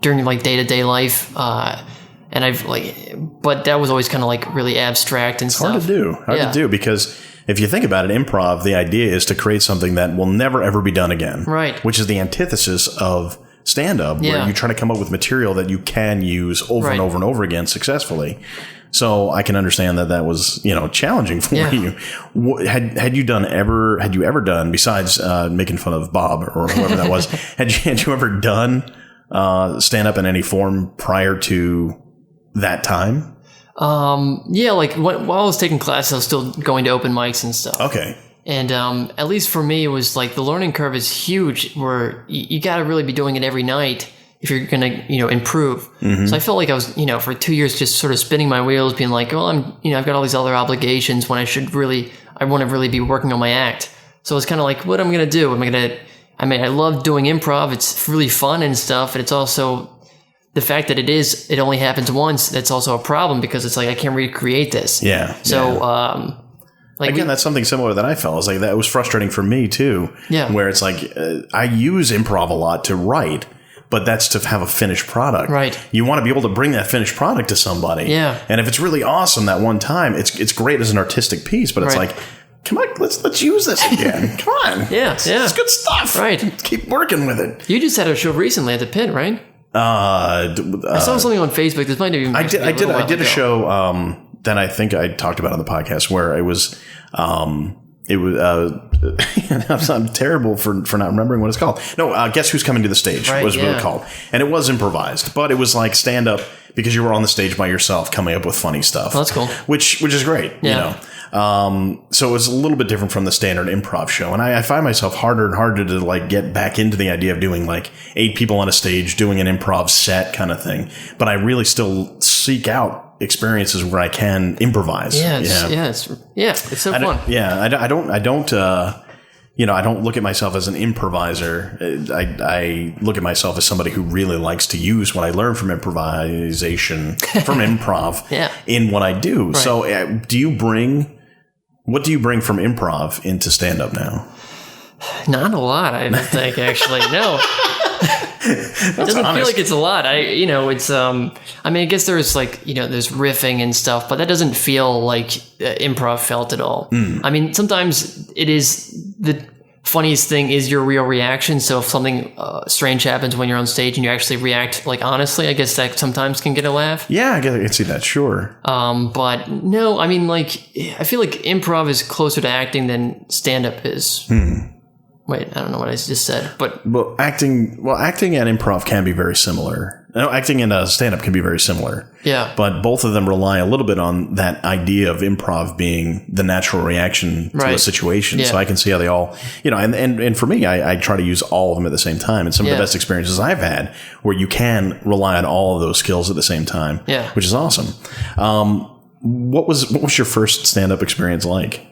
during like day-to-day life. And but that was always kind of like really abstract and stuff. Hard to do because if you think about it, improv, the idea is to create something that will never ever be done again. Right. Which is the antithesis of stand-up, where you try to come up with material that you can use over and over and over again successfully. So I can understand that was, challenging for you. Had you ever done, besides making fun of Bob or whoever that was, had you ever done stand-up in any form prior to that time? Like while I was taking classes, I was still going to open mics and stuff. Okay. And at least for me, it was like the learning curve is huge, where you got to really be doing it every night if you're going to, improve. So I felt like I was, for 2 years just sort of spinning my wheels, being like, well, I've got all these other obligations when I want to really be working on my act. So it's kind of like, what am I going to do? I love doing improv. It's really fun and stuff. And it's also the fact that it only happens once. That's also a problem, because it's like, I can't recreate this. Yeah. So, again, that's something similar that I felt. It's like that was frustrating for me too. Yeah. Where it's like I use improv a lot to write, but that's to have a finished product. Right. You want to be able to bring that finished product to somebody. Yeah. And if it's really awesome that one time, it's great as an artistic piece, but it's like, come on, let's use this again. Come on. Yeah. It's good stuff. Right. Keep working with it. You just had a show recently at the Pit, right? I saw something on Facebook. This might even I did a show that I think I talked about on the podcast, where it was I'm terrible for not remembering what it's called. No, Guess Who's Coming to the Stage was what it was called. And it was improvised, but it was like stand up because you were on the stage by yourself coming up with funny stuff. Oh, that's cool. Which is great, So it was a little bit different from the standard improv show. And I find myself harder and harder to like get back into the idea of doing like 8 people on a stage doing an improv set kind of thing. But I really still seek out experiences where I can improvise. It's so fun. I don't look at myself as an improviser. I look at myself as somebody who really likes to use what I learned from improvisation, from improv in what I do. Right. So what do you bring from improv into stand-up now? Not a lot, I don't think, actually. No. It doesn't feel like it's a lot. It's I guess there's like, there's riffing and stuff, but that doesn't feel like improv felt at all. Sometimes it is the funniest thing is your real reaction. So if something strange happens when you're on stage and you actually react like honestly, I guess that sometimes can get a laugh. Yeah, I can see that, sure. But no, I feel like improv is closer to acting than stand-up is. Wait, I don't know what I just said, but acting and improv can be very similar. Acting and stand-up can be very similar. Yeah. But both of them rely a little bit on that idea of improv being the natural reaction to a situation. Yeah. So I can see how they all, and for me, I try to use all of them at the same time. And some of the best experiences I've had where you can rely on all of those skills at the same time, which is awesome. What was your first stand-up experience like?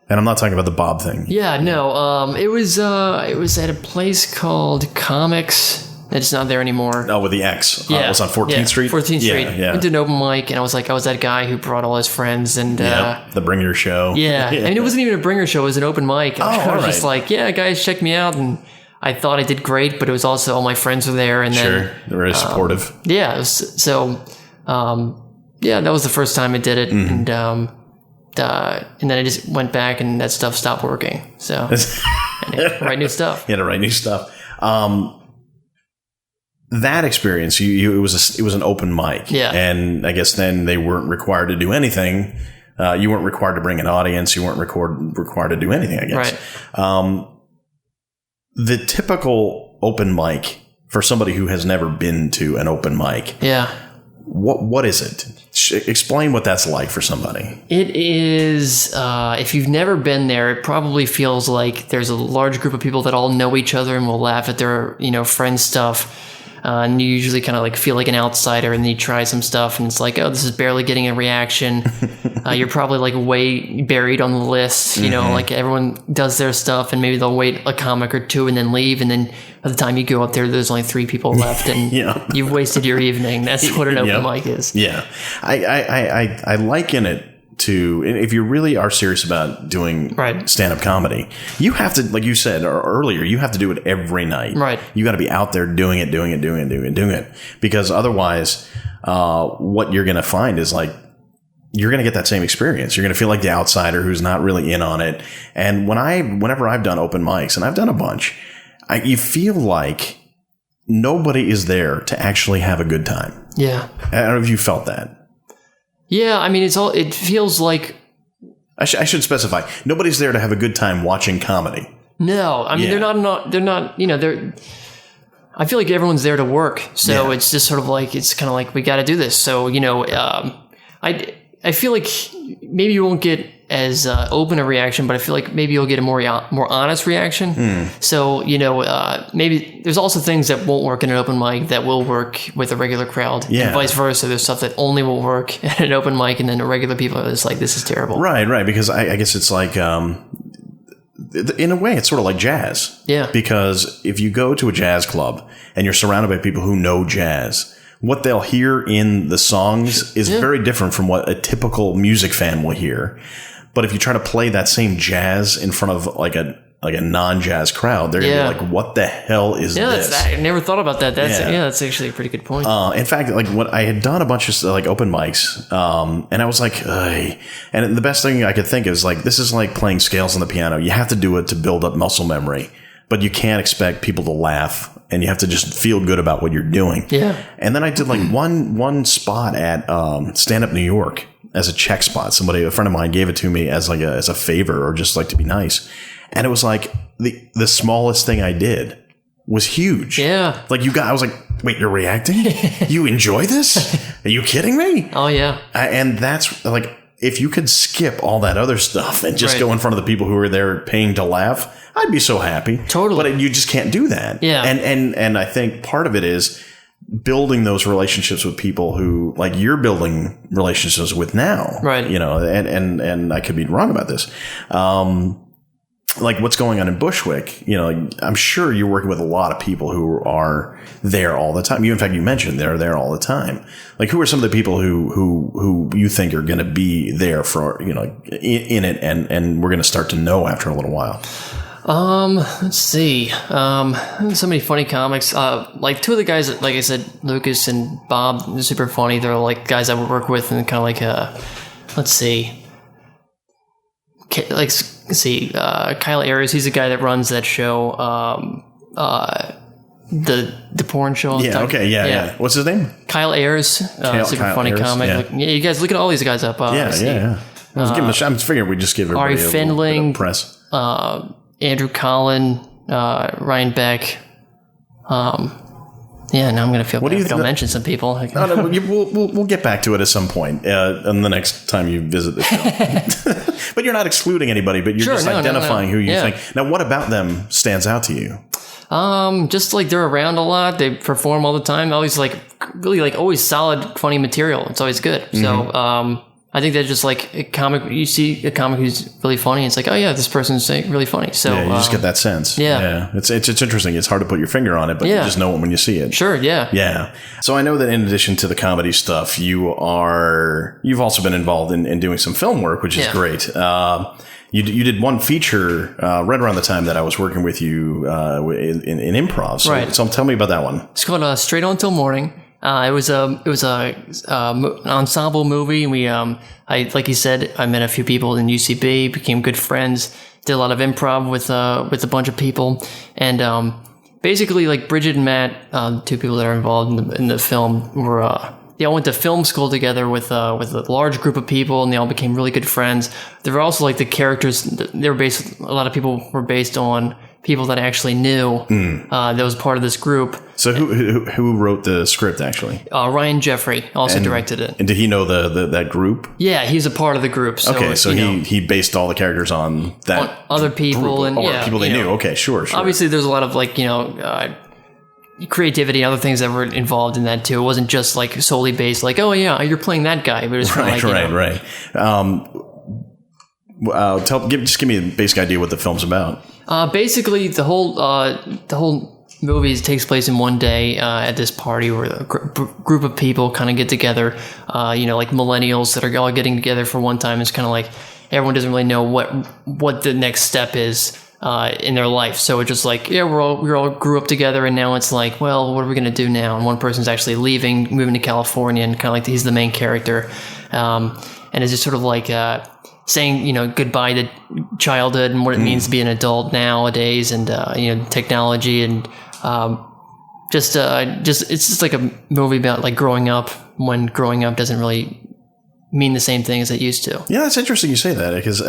And I'm not talking about the Bob thing. Yeah, no. It was at a place called Comics. It's not there anymore. Oh, with the X. Yeah. It was on 14th Street? 14th Street. Went to an open mic, and I was that guy who brought all his friends. And the Bringer show. Yeah. It wasn't even a Bringer show. It was an open mic. I was just like, guys, check me out. And I thought I did great, but it was also all my friends were there. And then, they're very supportive. Yeah. That was the first time I did it. Mm-hmm. And then I just went back and that stuff stopped working. So I had to write new stuff. You had to write new stuff. That experience, it was an open mic. Yeah. And I guess then they weren't required to do anything. You weren't required to bring an audience. You weren't required to do anything, I guess. Right. The typical open mic for somebody who has never been to an open mic. Yeah. What is it? Explain what that's like for somebody. It is, if you've never been there, it probably feels like there's a large group of people that all know each other and will laugh at their, friends' stuff. And you usually kind of like feel like an outsider, and then you try some stuff and it's like, oh, this is barely getting a reaction. You're probably like way buried on the list, like everyone does their stuff and maybe they'll wait a comic or two and then leave. And then by the time you go up there's only 3 people left and you've wasted your evening. That's what an open mic is. Yeah. I liken it to, if you really are serious about doing stand-up comedy, you have to, like you said earlier, you have to do it every night. Right. You got to be out there doing it. Because otherwise, what you're going to find is like, you're going to get that same experience. You're going to feel like the outsider who's not really in on it. And whenever I've done open mics, and I've done a bunch, you feel like nobody is there to actually have a good time. Yeah. I don't know if you felt that. Yeah, I mean, it feels like... I should specify. Nobody's there to have a good time watching comedy. No, I mean, they're not, I feel like everyone's there to work. So it's just sort of like, it's kind of like, we got to do this. So, I feel like maybe you won't get as open a reaction, but I feel like maybe you'll get a more honest reaction. So, maybe there's also things that won't work in an open mic that will work with a regular crowd. And vice versa. There's stuff that only will work at an open mic, and then regular people are just like, this is terrible. Right. Because I guess it's like, in a way, it's sort of like jazz. Yeah. Because if you go to a jazz club and you're surrounded by people who know jazz, what they'll hear in the songs is very different from what a typical music fan will hear. But if you try to play that same jazz in front of like a non-jazz crowd, they're going to be like, what the hell is this? I never thought about that. That's actually a pretty good point. In fact, like what I had done a bunch of like open mics, and I was like, ugh. And the best thing I could think is like, this is like playing scales on the piano. You have to do it to build up muscle memory, but you can't expect people to laugh. And you have to just feel good about what you're doing. Yeah. And then I did like one spot at Stand Up New York as a check spot. A friend of mine gave it to me as a favor or just like to be nice. And it was like the smallest thing I did was huge. Yeah. Like I was like, wait, you're reacting? You enjoy this? Are you kidding me? Oh yeah. And that's like, if you could skip all that other stuff and just go in front of the people who are there paying to laugh, I'd be so happy. Totally. But you just can't do that. Yeah. And I think part of it is building those relationships with people who like you're building relationships with now. Right. And I could be wrong about this. Like what's going on in Bushwick, I'm sure you're working with a lot of people who are there all the time. In fact, you mentioned they're there all the time. Like, who are some of the people who you think are going to be there for, in it and we're going to start to know after a little while? Let's see. So many funny comics. Like 2 of the guys, like I said, Lucas and Bob, they're super funny. They're like guys I would work with and kind of like, let's see. Kyle Ayers, he's the guy that runs that show, the porn show. Yeah. What's his name? Kyle Ayers, super funny Ayers, comic. Yeah. Like, you guys look at all these guys up. Yeah. I'm figuring we just give everybody Ari Fendling, press. Andrew Collin, Ryan Beck. Yeah, now I'm going to feel bad if I don't mention some people. No, we'll get back to it at some point on the next time you visit the show. But you're not excluding anybody, but you're just identifying who you think. Now, what about them stands out to you? Just like they're around a lot. They perform all the time. Always like really like always solid, funny material. It's always good. Mm-hmm. So I think that's just like a comic. You see a comic who's really funny. It's like, oh yeah, this person's really funny. So you just get that sense. Yeah. It's interesting. It's hard to put your finger on it, but you just know it when you see it. Sure. Yeah. Yeah. So I know that in addition to the comedy stuff, you've also been involved in doing some film work, which is great. You did one feature right around the time that I was working with you in improv. So tell me about that one. It's called Straight On Till Morning. It was an ensemble movie, and we like you said, I met a few people in UCB, became good friends, did a lot of improv with a bunch of people, and basically like Bridget and Matt, two people that are involved in the film, were they all went to film school together with a large group of people, and they all became really good friends. There were also like the characters. They were based. A lot of people were based on people that I actually knew. That was part of this group. So who wrote the script actually? Ryan Jeffrey also directed it. And did he know that group? Yeah, he's a part of the group. So, okay, so he based all the characters on that on other people group, and people they knew. Okay, sure. Obviously, there's a lot of like creativity and other things that were involved in that too. It wasn't just like solely based like, oh yeah, you're playing that guy, but it's right. Just give me a basic idea what the film's about. Basically, the whole movie takes place in one day at this party where a group of people kind of get together. Like millennials that are all getting together for one time. It's kind of like everyone doesn't really know what the next step is in their life. So it's just like, yeah, we all grew up together, and now it's like, well, what are we going to do now? And one person's actually leaving, moving to California, and kind of like he's the main character. And it's just sort of like saying, goodbye to childhood and what it means to be an adult nowadays, and technology, and it's just like a movie about like growing up when growing up doesn't really mean the same thing as it used to. Yeah, that's interesting you say that, because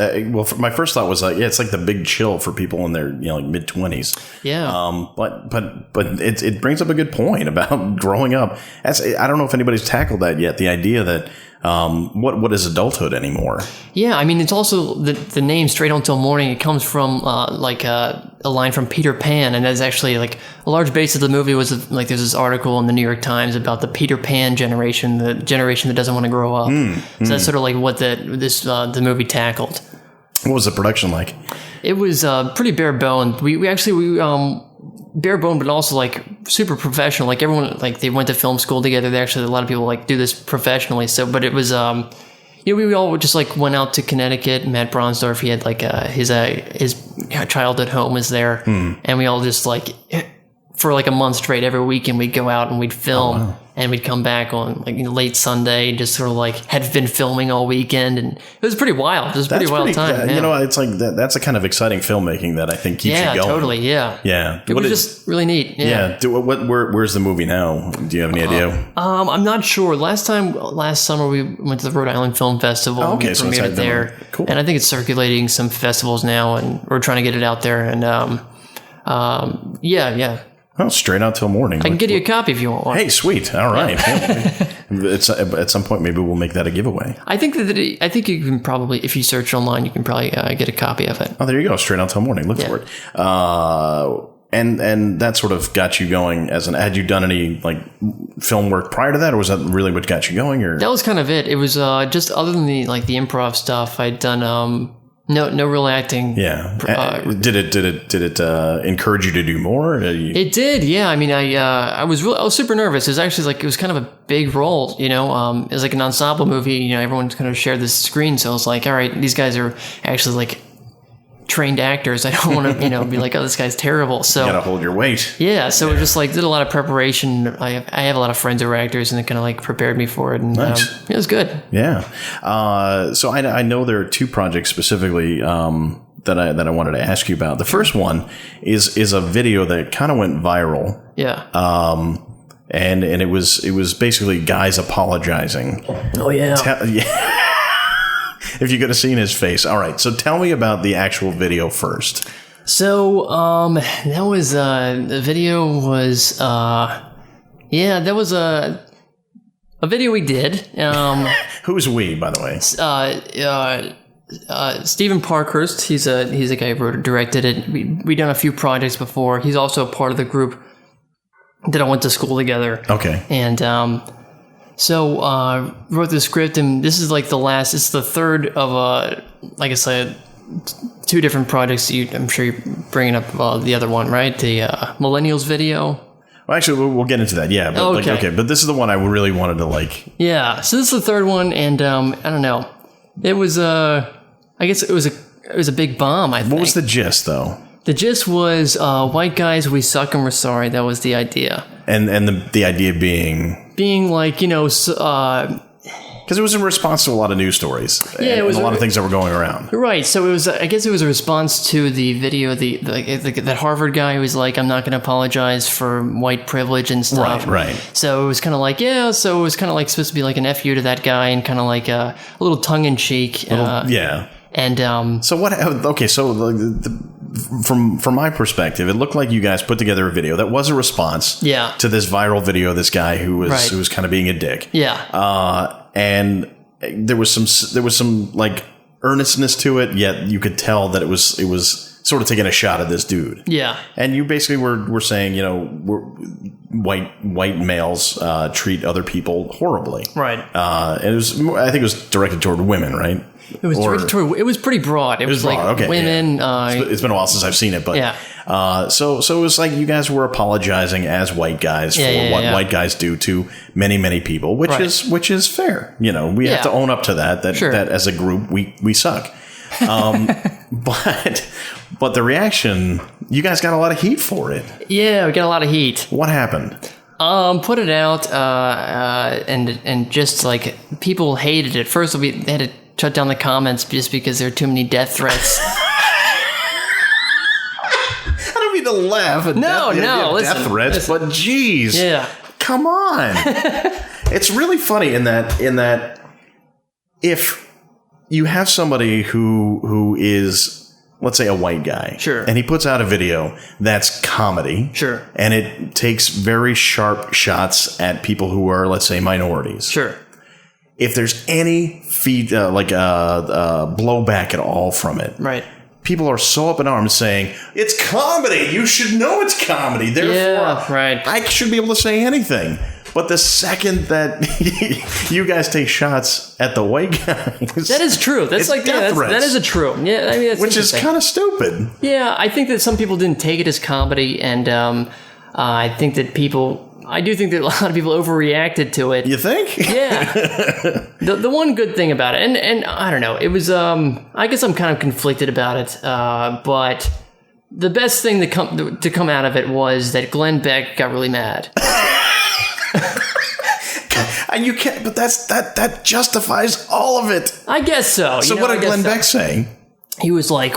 my first thought was like, yeah, it's like the big chill for people in their like mid-20s. Yeah. But it brings up a good point about growing up. I don't know if anybody's tackled that yet. The idea that what is adulthood anymore? Yeah, I mean, it's also the name Straight On Till Morning. It comes from a line from Peter Pan, and that's actually like a large base of the movie was like there's this article in the New York Times about the Peter Pan generation, the generation that doesn't want to grow up. So that's sort of like what the movie tackled. What was the production like? It was pretty bare bone. We bare bone, but also like super professional. Like everyone, like they went to film school together. A lot of people like do this professionally. So, but it was, we all just like went out to Connecticut. Matt Bronsdorf, he had like his childhood home was there, and we all just like for like a month straight every weekend we'd go out and we'd film, and we'd come back on like late Sunday, just sort of like had been filming all weekend, and it was pretty wild. It was a pretty wild time. It's like that's a kind of exciting filmmaking that I think keeps you going. Yeah, totally. Yeah. It was just really neat. Yeah. Where's the movie now? Do you have any idea? I'm not sure. Last summer we went to the Rhode Island Film Festival. Oh, okay, we premiered it there. Cool. And I think it's circulating some festivals now, and we're trying to get it out there. And yeah. Well, Straight Out Till Morning. I can get you a copy if you want one. Hey, sweet. All right. It's at some point, maybe we'll make that a giveaway. I think you can probably, if you search online, you can probably get a copy of it. Oh, there you go. Straight Out Till Morning. Look for it. And that sort of got you going had you done any like film work prior to that, or was that really what got you going? Or that was kind of it. It was just other than the improv stuff, I'd done no real acting. Yeah. Did it encourage you to do more? It did. Yeah. I mean, I was super nervous. It was actually like, it was kind of a big role, it was like an ensemble movie, everyone's kind of shared this screen. So I was like, all right, these guys are actually like trained actors. I don't want to, be like, oh, this guy's terrible. So you gotta hold your weight. Yeah. So we just like did a lot of preparation. I have a lot of friends who are actors, and they kind of like prepared me for it. And nice. It was good. Yeah. So I know there are two projects specifically, that I wanted to ask you about. The first one is a video that kind of went viral. Yeah. And it was basically guys apologizing. Oh yeah. Yeah. If you could have seen his face. All right. So tell me about the actual video first. So, that was, the video was, that was a video we did. Who's we, by the way? Stephen Parkhurst. He's a guy who directed it. We've done a few projects before. He's also a part of the group that I went to school together. Okay. And, so, wrote the script, and this is like it's the third of, like I said, two different projects. I'm sure you're bringing up the other one, right? The Millennials video. Well, actually, we'll get into that. Yeah. But, okay. But this is the one I really wanted to like. Yeah. So this is the third one, and I don't know. It was I guess it was a big bomb. I think. What was the gist, though? The gist was white guys, we suck and we're sorry. That was the idea. And the idea being. being like, because it was in response to a lot of news stories. Yeah, it was a lot of things that were going around. Right. So it was. I guess it was a response to the video. That Harvard guy who was like, "I'm not going to apologize for white privilege and stuff." Right. So it was kind of like, yeah. So it was kind of like supposed to be like an FU to that guy and kind of like a little tongue in cheek. Yeah. And so what? Okay. So from my perspective, it looked like you guys put together a video that was a response. Yeah. To this viral video of this guy who was kind of being a dick. Yeah. And there was some like earnestness to it, yet you could tell that it was sort of taking a shot at this dude. Yeah. And you basically were saying, white males treat other people horribly. Right. And I think it was directed toward women, right? It was directed toward. It was pretty broad. It was broad, like okay, women. Yeah. It's been a while since I've seen it, but yeah. So it was like you guys were apologizing as white guys for what white guys do to many, many people, which is fair. We have to own up to that as a group we suck. But the reaction, you guys got a lot of heat for it. Yeah, we got a lot of heat. What happened? Put it out, and just like people hated it. First, they had to shut down the comments just because there are too many death threats. I don't mean to laugh at death threats, but geez, come on. It's really funny in that if you have somebody who is, let's say, a white guy, sure, and he puts out a video that's comedy, sure, and it takes very sharp shots at people who are, let's say, minorities, sure. If there's any blowback at all from it, right? People are so up in arms saying, it's comedy. You should know it's comedy. Therefore, I should be able to say anything. But the second that you guys take shots at the white guys... That is true. That's like death threats. That is a true. Yeah, I mean, that's which is kind of stupid. Yeah, I think that some people didn't take it as comedy, and I think that I do think that a lot of people overreacted to it. You think? Yeah. The one good thing about it, and I don't know, it was, I guess I'm kind of conflicted about it, but the best thing to come out of it was that Glen Beck got really mad. And you can't, but that justifies all of it. I guess so. So what did Glen Beck say? He was like,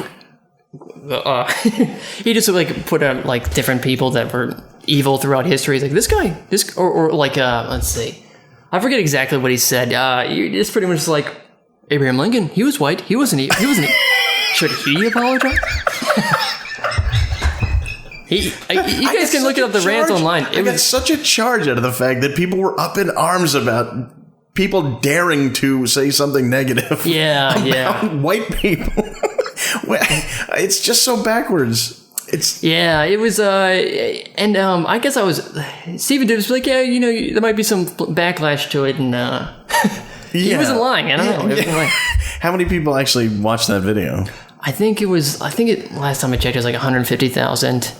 he just like put out like different people that were evil throughout history. He's like, this guy, or like, let's see, I forget exactly what he said. It's pretty much like Abraham Lincoln. He was white. He wasn't. Should he apologize? You guys can look it up the rant online. I got such a charge out of the fact that people were up in arms about people daring to say something negative. Yeah. White people. It's just so backwards. It was, and I guess Stephen Dibs was like, there might be some backlash to it, and he wasn't lying. I don't know. How many people actually watched that video? I think last time I checked, it was like 150,000.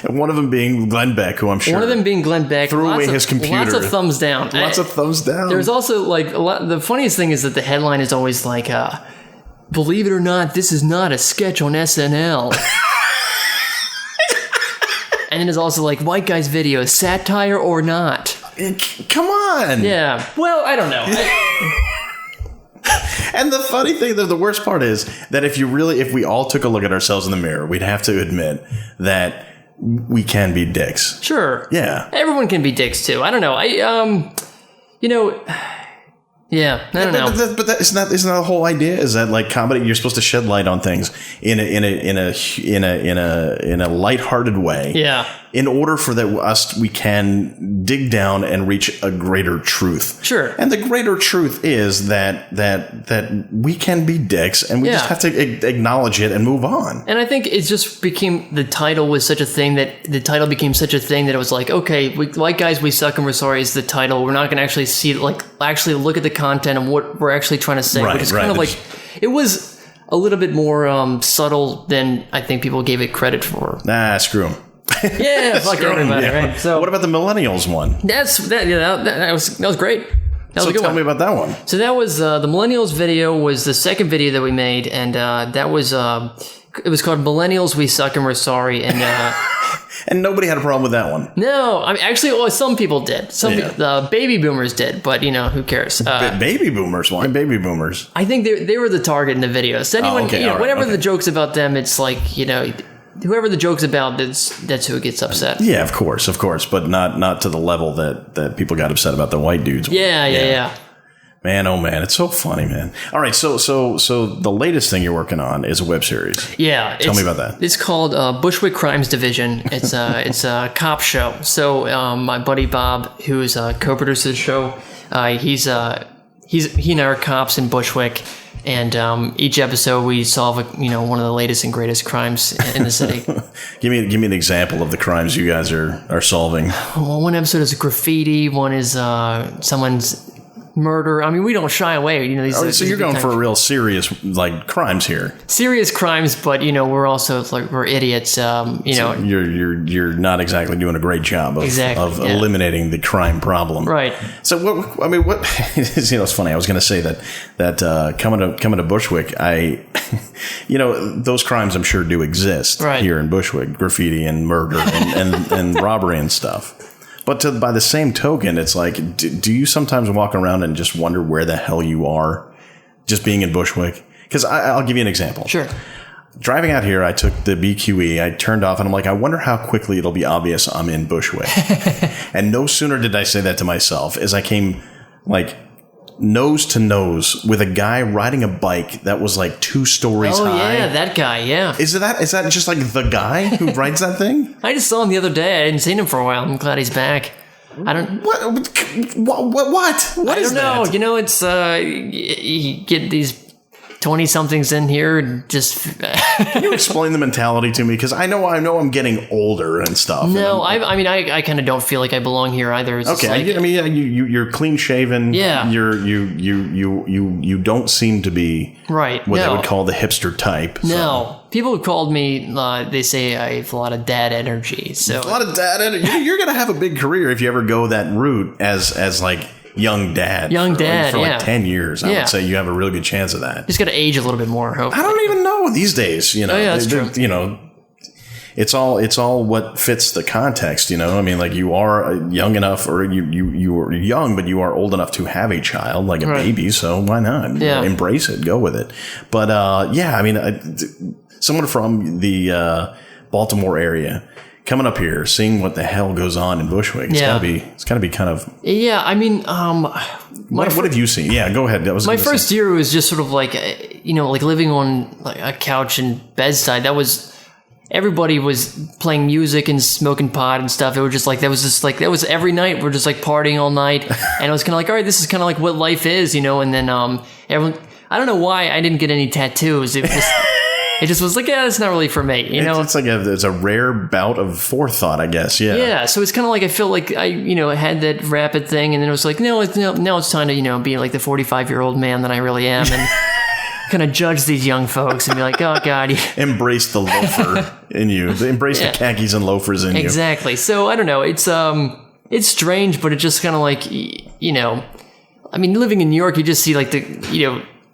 And one of them being Glen Beck, who I'm sure. One of them being Glen Beck. Threw away his computer. Lots of thumbs down. Lots of thumbs down. There's also like the funniest thing is that the headline is always like, believe it or not, this is not a sketch on SNL. And then there's also like, white guy's video, satire or not. Come on. Yeah. Well, I don't know. And the funny thing, the worst part is that if we all took a look at ourselves in the mirror, we'd have to admit that we can be dicks. Sure. Yeah. Everyone can be dicks too. I don't know. Yeah, I don't know. But isn't that the whole idea? Is that like comedy? You're supposed to shed light on things in a lighthearted way. Yeah. In order for we can dig down and reach a greater truth. Sure. And the greater truth is that we can be dicks, and we just have to acknowledge it and move on. And I think it just became the title became such a thing that it was like, okay, white guys, we suck and we're sorry is the title. We're not going to actually actually look at the content and what we're actually trying to say, which is kind of like, it was a little bit more subtle than I think people gave it credit for. Nah, screw them. Yeah, fuck everybody, right? So what about the millennials one? That was great. So tell me about that one. So that was the millennials video was the second video that we made, and that was it was called Millennials We Suck and We're Sorry, and And nobody had a problem with that one. No, I mean, actually, well, some people did. The baby boomers did, but who cares? Baby boomers? Why baby boomers? I think they were the target in the video. So anyone, whenever the joke's about them, it's like, whoever the joke's about, that's who gets upset. Yeah, of course, but not to the level that people got upset about the white dudes. Yeah. Man, oh man, it's so funny, man. All right, so the latest thing you're working on is a web series. Yeah, tell me about that. It's called Bushwick Crimes Division. It's a cop show. So my buddy Bob, who's co-producer of the show, he and I are cops in Bushwick, and each episode we solve one of the latest and greatest crimes in the city. Give me an example of the crimes you guys are solving. Well, one episode is graffiti. One is someone's murder. I mean, we don't shy away. So you're going for a real serious crimes here. Serious crimes, but we're also we're idiots. So you're not exactly doing a great job of eliminating the crime problem. Right. So what it's funny. I was going to say that coming to Bushwick, those crimes I'm sure do exist here in Bushwick, graffiti and murder and robbery and stuff. But by the same token, it's like, do you sometimes walk around and just wonder where the hell you are just being in Bushwick? Because I'll give you an example. Sure. Driving out here, I took the BQE, I turned off, and I'm like, I wonder how quickly it'll be obvious I'm in Bushwick. And no sooner did I say that to myself as I came nose to nose with a guy riding a bike that was 2 stories high. Oh yeah, that guy. Yeah. Is that just the guy who rides that thing? I just saw him the other day. I hadn't seen him for a while. I'm glad he's back. I don't. What? What is that? I don't know. It's you get these 20-somethings in here and just. Can you explain the mentality to me? Because I know I'm getting older and stuff. No, I kind of don't feel like I belong here either. It's you're clean shaven. Yeah. You don't seem to be what I would call the hipster type. So. No, people have called me. They say I have a lot of dad energy. So a lot of dad energy. You're gonna have a big career if you ever go that route as young dad for 10 years. I would say you have a really good chance of that. Just got to age a little bit more. Hopefully. I don't even know these days. That's true. It's all what fits the context. You are young enough, or you are young, but you are old enough to have a child, like a baby. So why not? Embrace it, go with it. But someone from the Baltimore area. Coming up here, seeing what the hell goes on in Bushwick, it's gotta be kind of. Yeah, I mean, what have you seen? Yeah, go ahead. My first year was just sort of living on a couch in Bedside. Everybody was playing music and smoking pot and stuff. It was just that was every night. We're just partying all night, and I was kind of all right, this is kind of what life is, And then everyone, I don't know why I didn't get any tattoos. It just was it's not really for me, It's a rare bout of forethought, I guess. Yeah. Yeah. So it's kind of I feel like I had that rapid thing, and then it was now it's time to be the 45-year-old man that I really am, and kind of judge these young folks and be like, oh God, embrace the loafer in you, embrace the khakis and loafers in you. Exactly. So I don't know. It's strange, but it's just kind of I mean, living in New York, you just see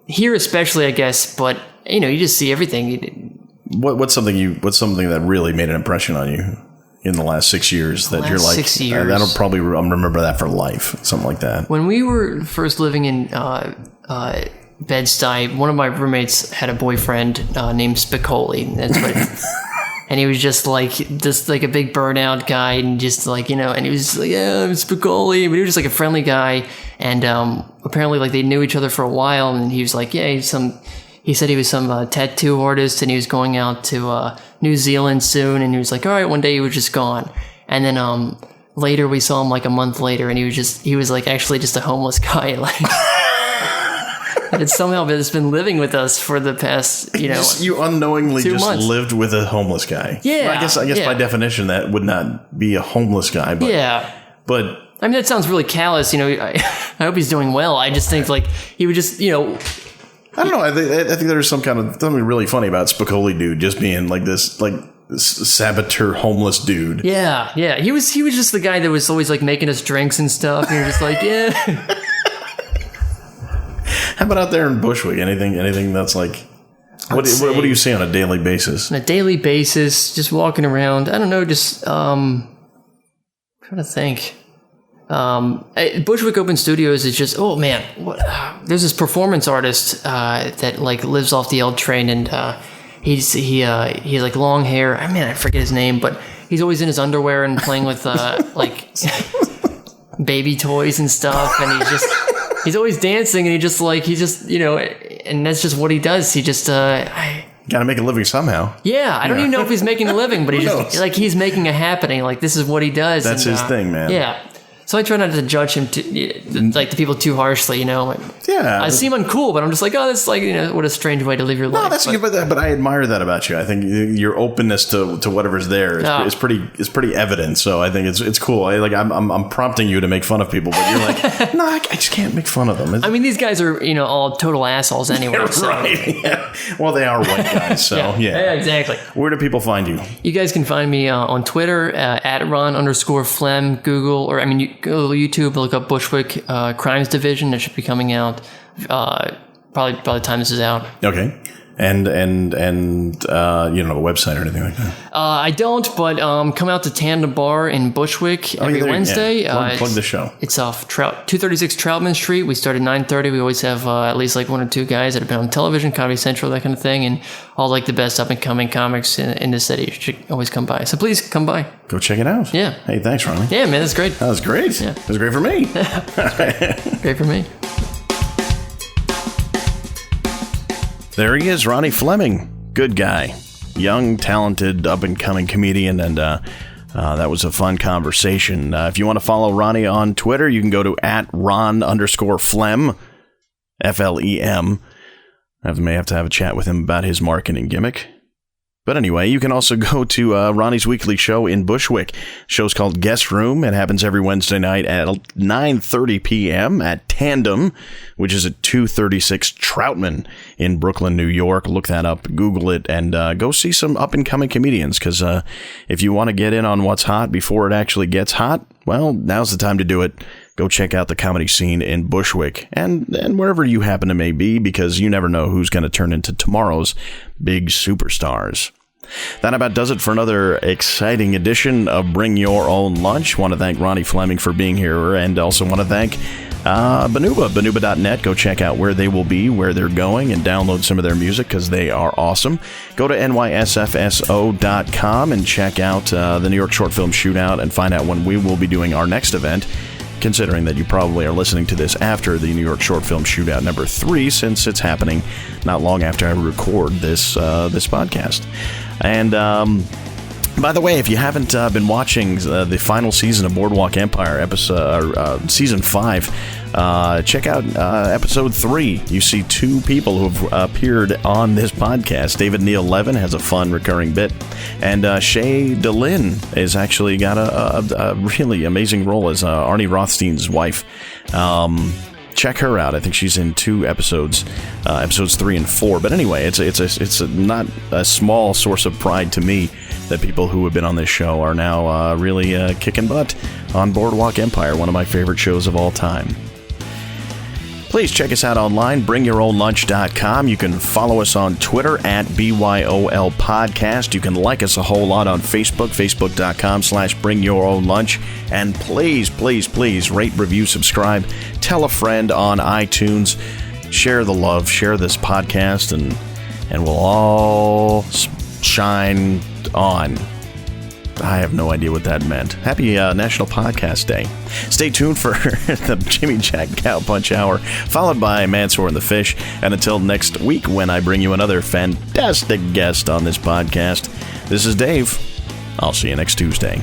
here especially, I guess, but. You just see everything. What's something that really made an impression on you in the last 6 years that you're 6 years. That'll probably remember that for life, something like that. When we were first living in Bed-Stuy, one of my roommates had a boyfriend named Spicoli. That's what. And he was just a big burnout guy, and just and he was I'm Spicoli, but he was just a friendly guy, and apparently they knew each other for a while, and he was he said he was some tattoo artist, and he was going out to New Zealand soon, and he was all right, one day he was just gone. And then later we saw him a month later, and he was actually just a homeless guy. And it's somehow been living with us for the past, you unknowingly 2 months. Lived with a homeless guy. Yeah. Well, I guess by definition that would not be a homeless guy, but yeah. But I mean, that sounds really callous, I hope he's doing well. I just think he would just, I don't know. I think there's something really funny about Spicoli dude just being this saboteur homeless dude. Yeah, yeah. He was just the guy that was always making us drinks and stuff. And you're just yeah. How about out there in Bushwick? Anything that's What do you see on a daily basis? On a daily basis, just walking around. I don't know, just trying to think. Bushwick Open Studios is just, oh man, there's this performance artist that like lives off the L train, and he has like long hair. I forget his name, but he's always in his underwear and playing with like baby toys and stuff, and he's always dancing, and he just and that's just what he does. He just gotta make a living somehow. Yeah, I don't even know if he's making a living, but he's making a happening. Like, this is what he does. That's his thing, man. Yeah. So I try not to judge him like the people too harshly, Yeah, I seem uncool, but I'm just like, oh, that's like, what a strange way to live your life. No, that's good, but I admire that about you. I think your openness to whatever's there is pretty evident. So I think it's cool. I'm prompting you to make fun of people, but you're like, no, I just can't make fun of them. These guys are all total assholes anyway. Yeah, so. right? Yeah. Well, they are white guys, so yeah, exactly. Where do people find you? You guys can find me on Twitter at Ron_Flem, Google, or go to YouTube, look up Bushwick Crimes Division. That should be coming out probably by the time this is out. Okay. And you don't have a website or anything like that? I don't, but come out to Tandem Bar in Bushwick every Wednesday. Yeah. Plug the show. It's off 236 Troutman Street. We start at 9:30. We always have at least like one or two guys that have been on television, Comedy Central, that kind of thing, and all like the best up-and-coming comics in the city. You should always come by. So please come by. Go check it out. Yeah. Hey, thanks, Ronnie. Yeah, man, that's great. That was great. Yeah. That was great for me. Great for me. There he is, Ronnie Fleming. Good guy. Young, talented, up-and-coming comedian, and that was a fun conversation. If you want to follow Ronnie on Twitter, you can go to @Ron_Flem, Flem. I may have to have a chat with him about his marketing gimmick. But anyway, you can also go to Ronnie's weekly show in Bushwick. The show's called Guest Room. It happens every Wednesday night at 9:30 p.m. at Tandem, which is at 236 Troutman in Brooklyn, New York. Look that up, Google it, and go see some up-and-coming comedians, because if you want to get in on what's hot before it actually gets hot, well, now's the time to do it. Go check out the comedy scene in Bushwick and wherever you happen to may be, because you never know who's going to turn into tomorrow's big superstars. That about does it for another exciting edition of Bring Your Own Lunch. Want to thank Ronnie Fleming for being here, and also want to thank Banuba.net. Go check out where they will be, where they're going, and download some of their music, because they are awesome. Go to nysfso.com and check out the New York Short Film Shootout and find out when we will be doing our next event, considering that you probably are listening to this after the New York Short Film Shootout number 3, since it's happening not long after I record this podcast. And by the way, if you haven't been watching the final season of Boardwalk Empire, season 5, check out episode 3. You see 2 people who have appeared on this podcast. David Neil Levin has a fun recurring bit, and Shay DeLynn has actually got a really amazing role as Arnie Rothstein's wife. Check her out. I think she's in 2 episodes 3 and 4. But anyway, it's not a small source of pride to me that people who have been on this show are now really kicking butt on Boardwalk Empire, one of my favorite shows of all time. Please check us out online, bringyourownlunch.com. You can follow us on Twitter at BYOL Podcast. You can like us a whole lot on Facebook, facebook.com/bringyourownlunch. And please, please, please rate, review, subscribe, tell a friend on iTunes. Share the love, share this podcast, and we'll all shine on. I have no idea what that meant. Happy National Podcast Day. Stay tuned for the Jimmy Jack Cow Punch Hour, followed by Mansour and the Fish. And until next week, when I bring you another fantastic guest on this podcast, this is Dave. I'll see you next Tuesday.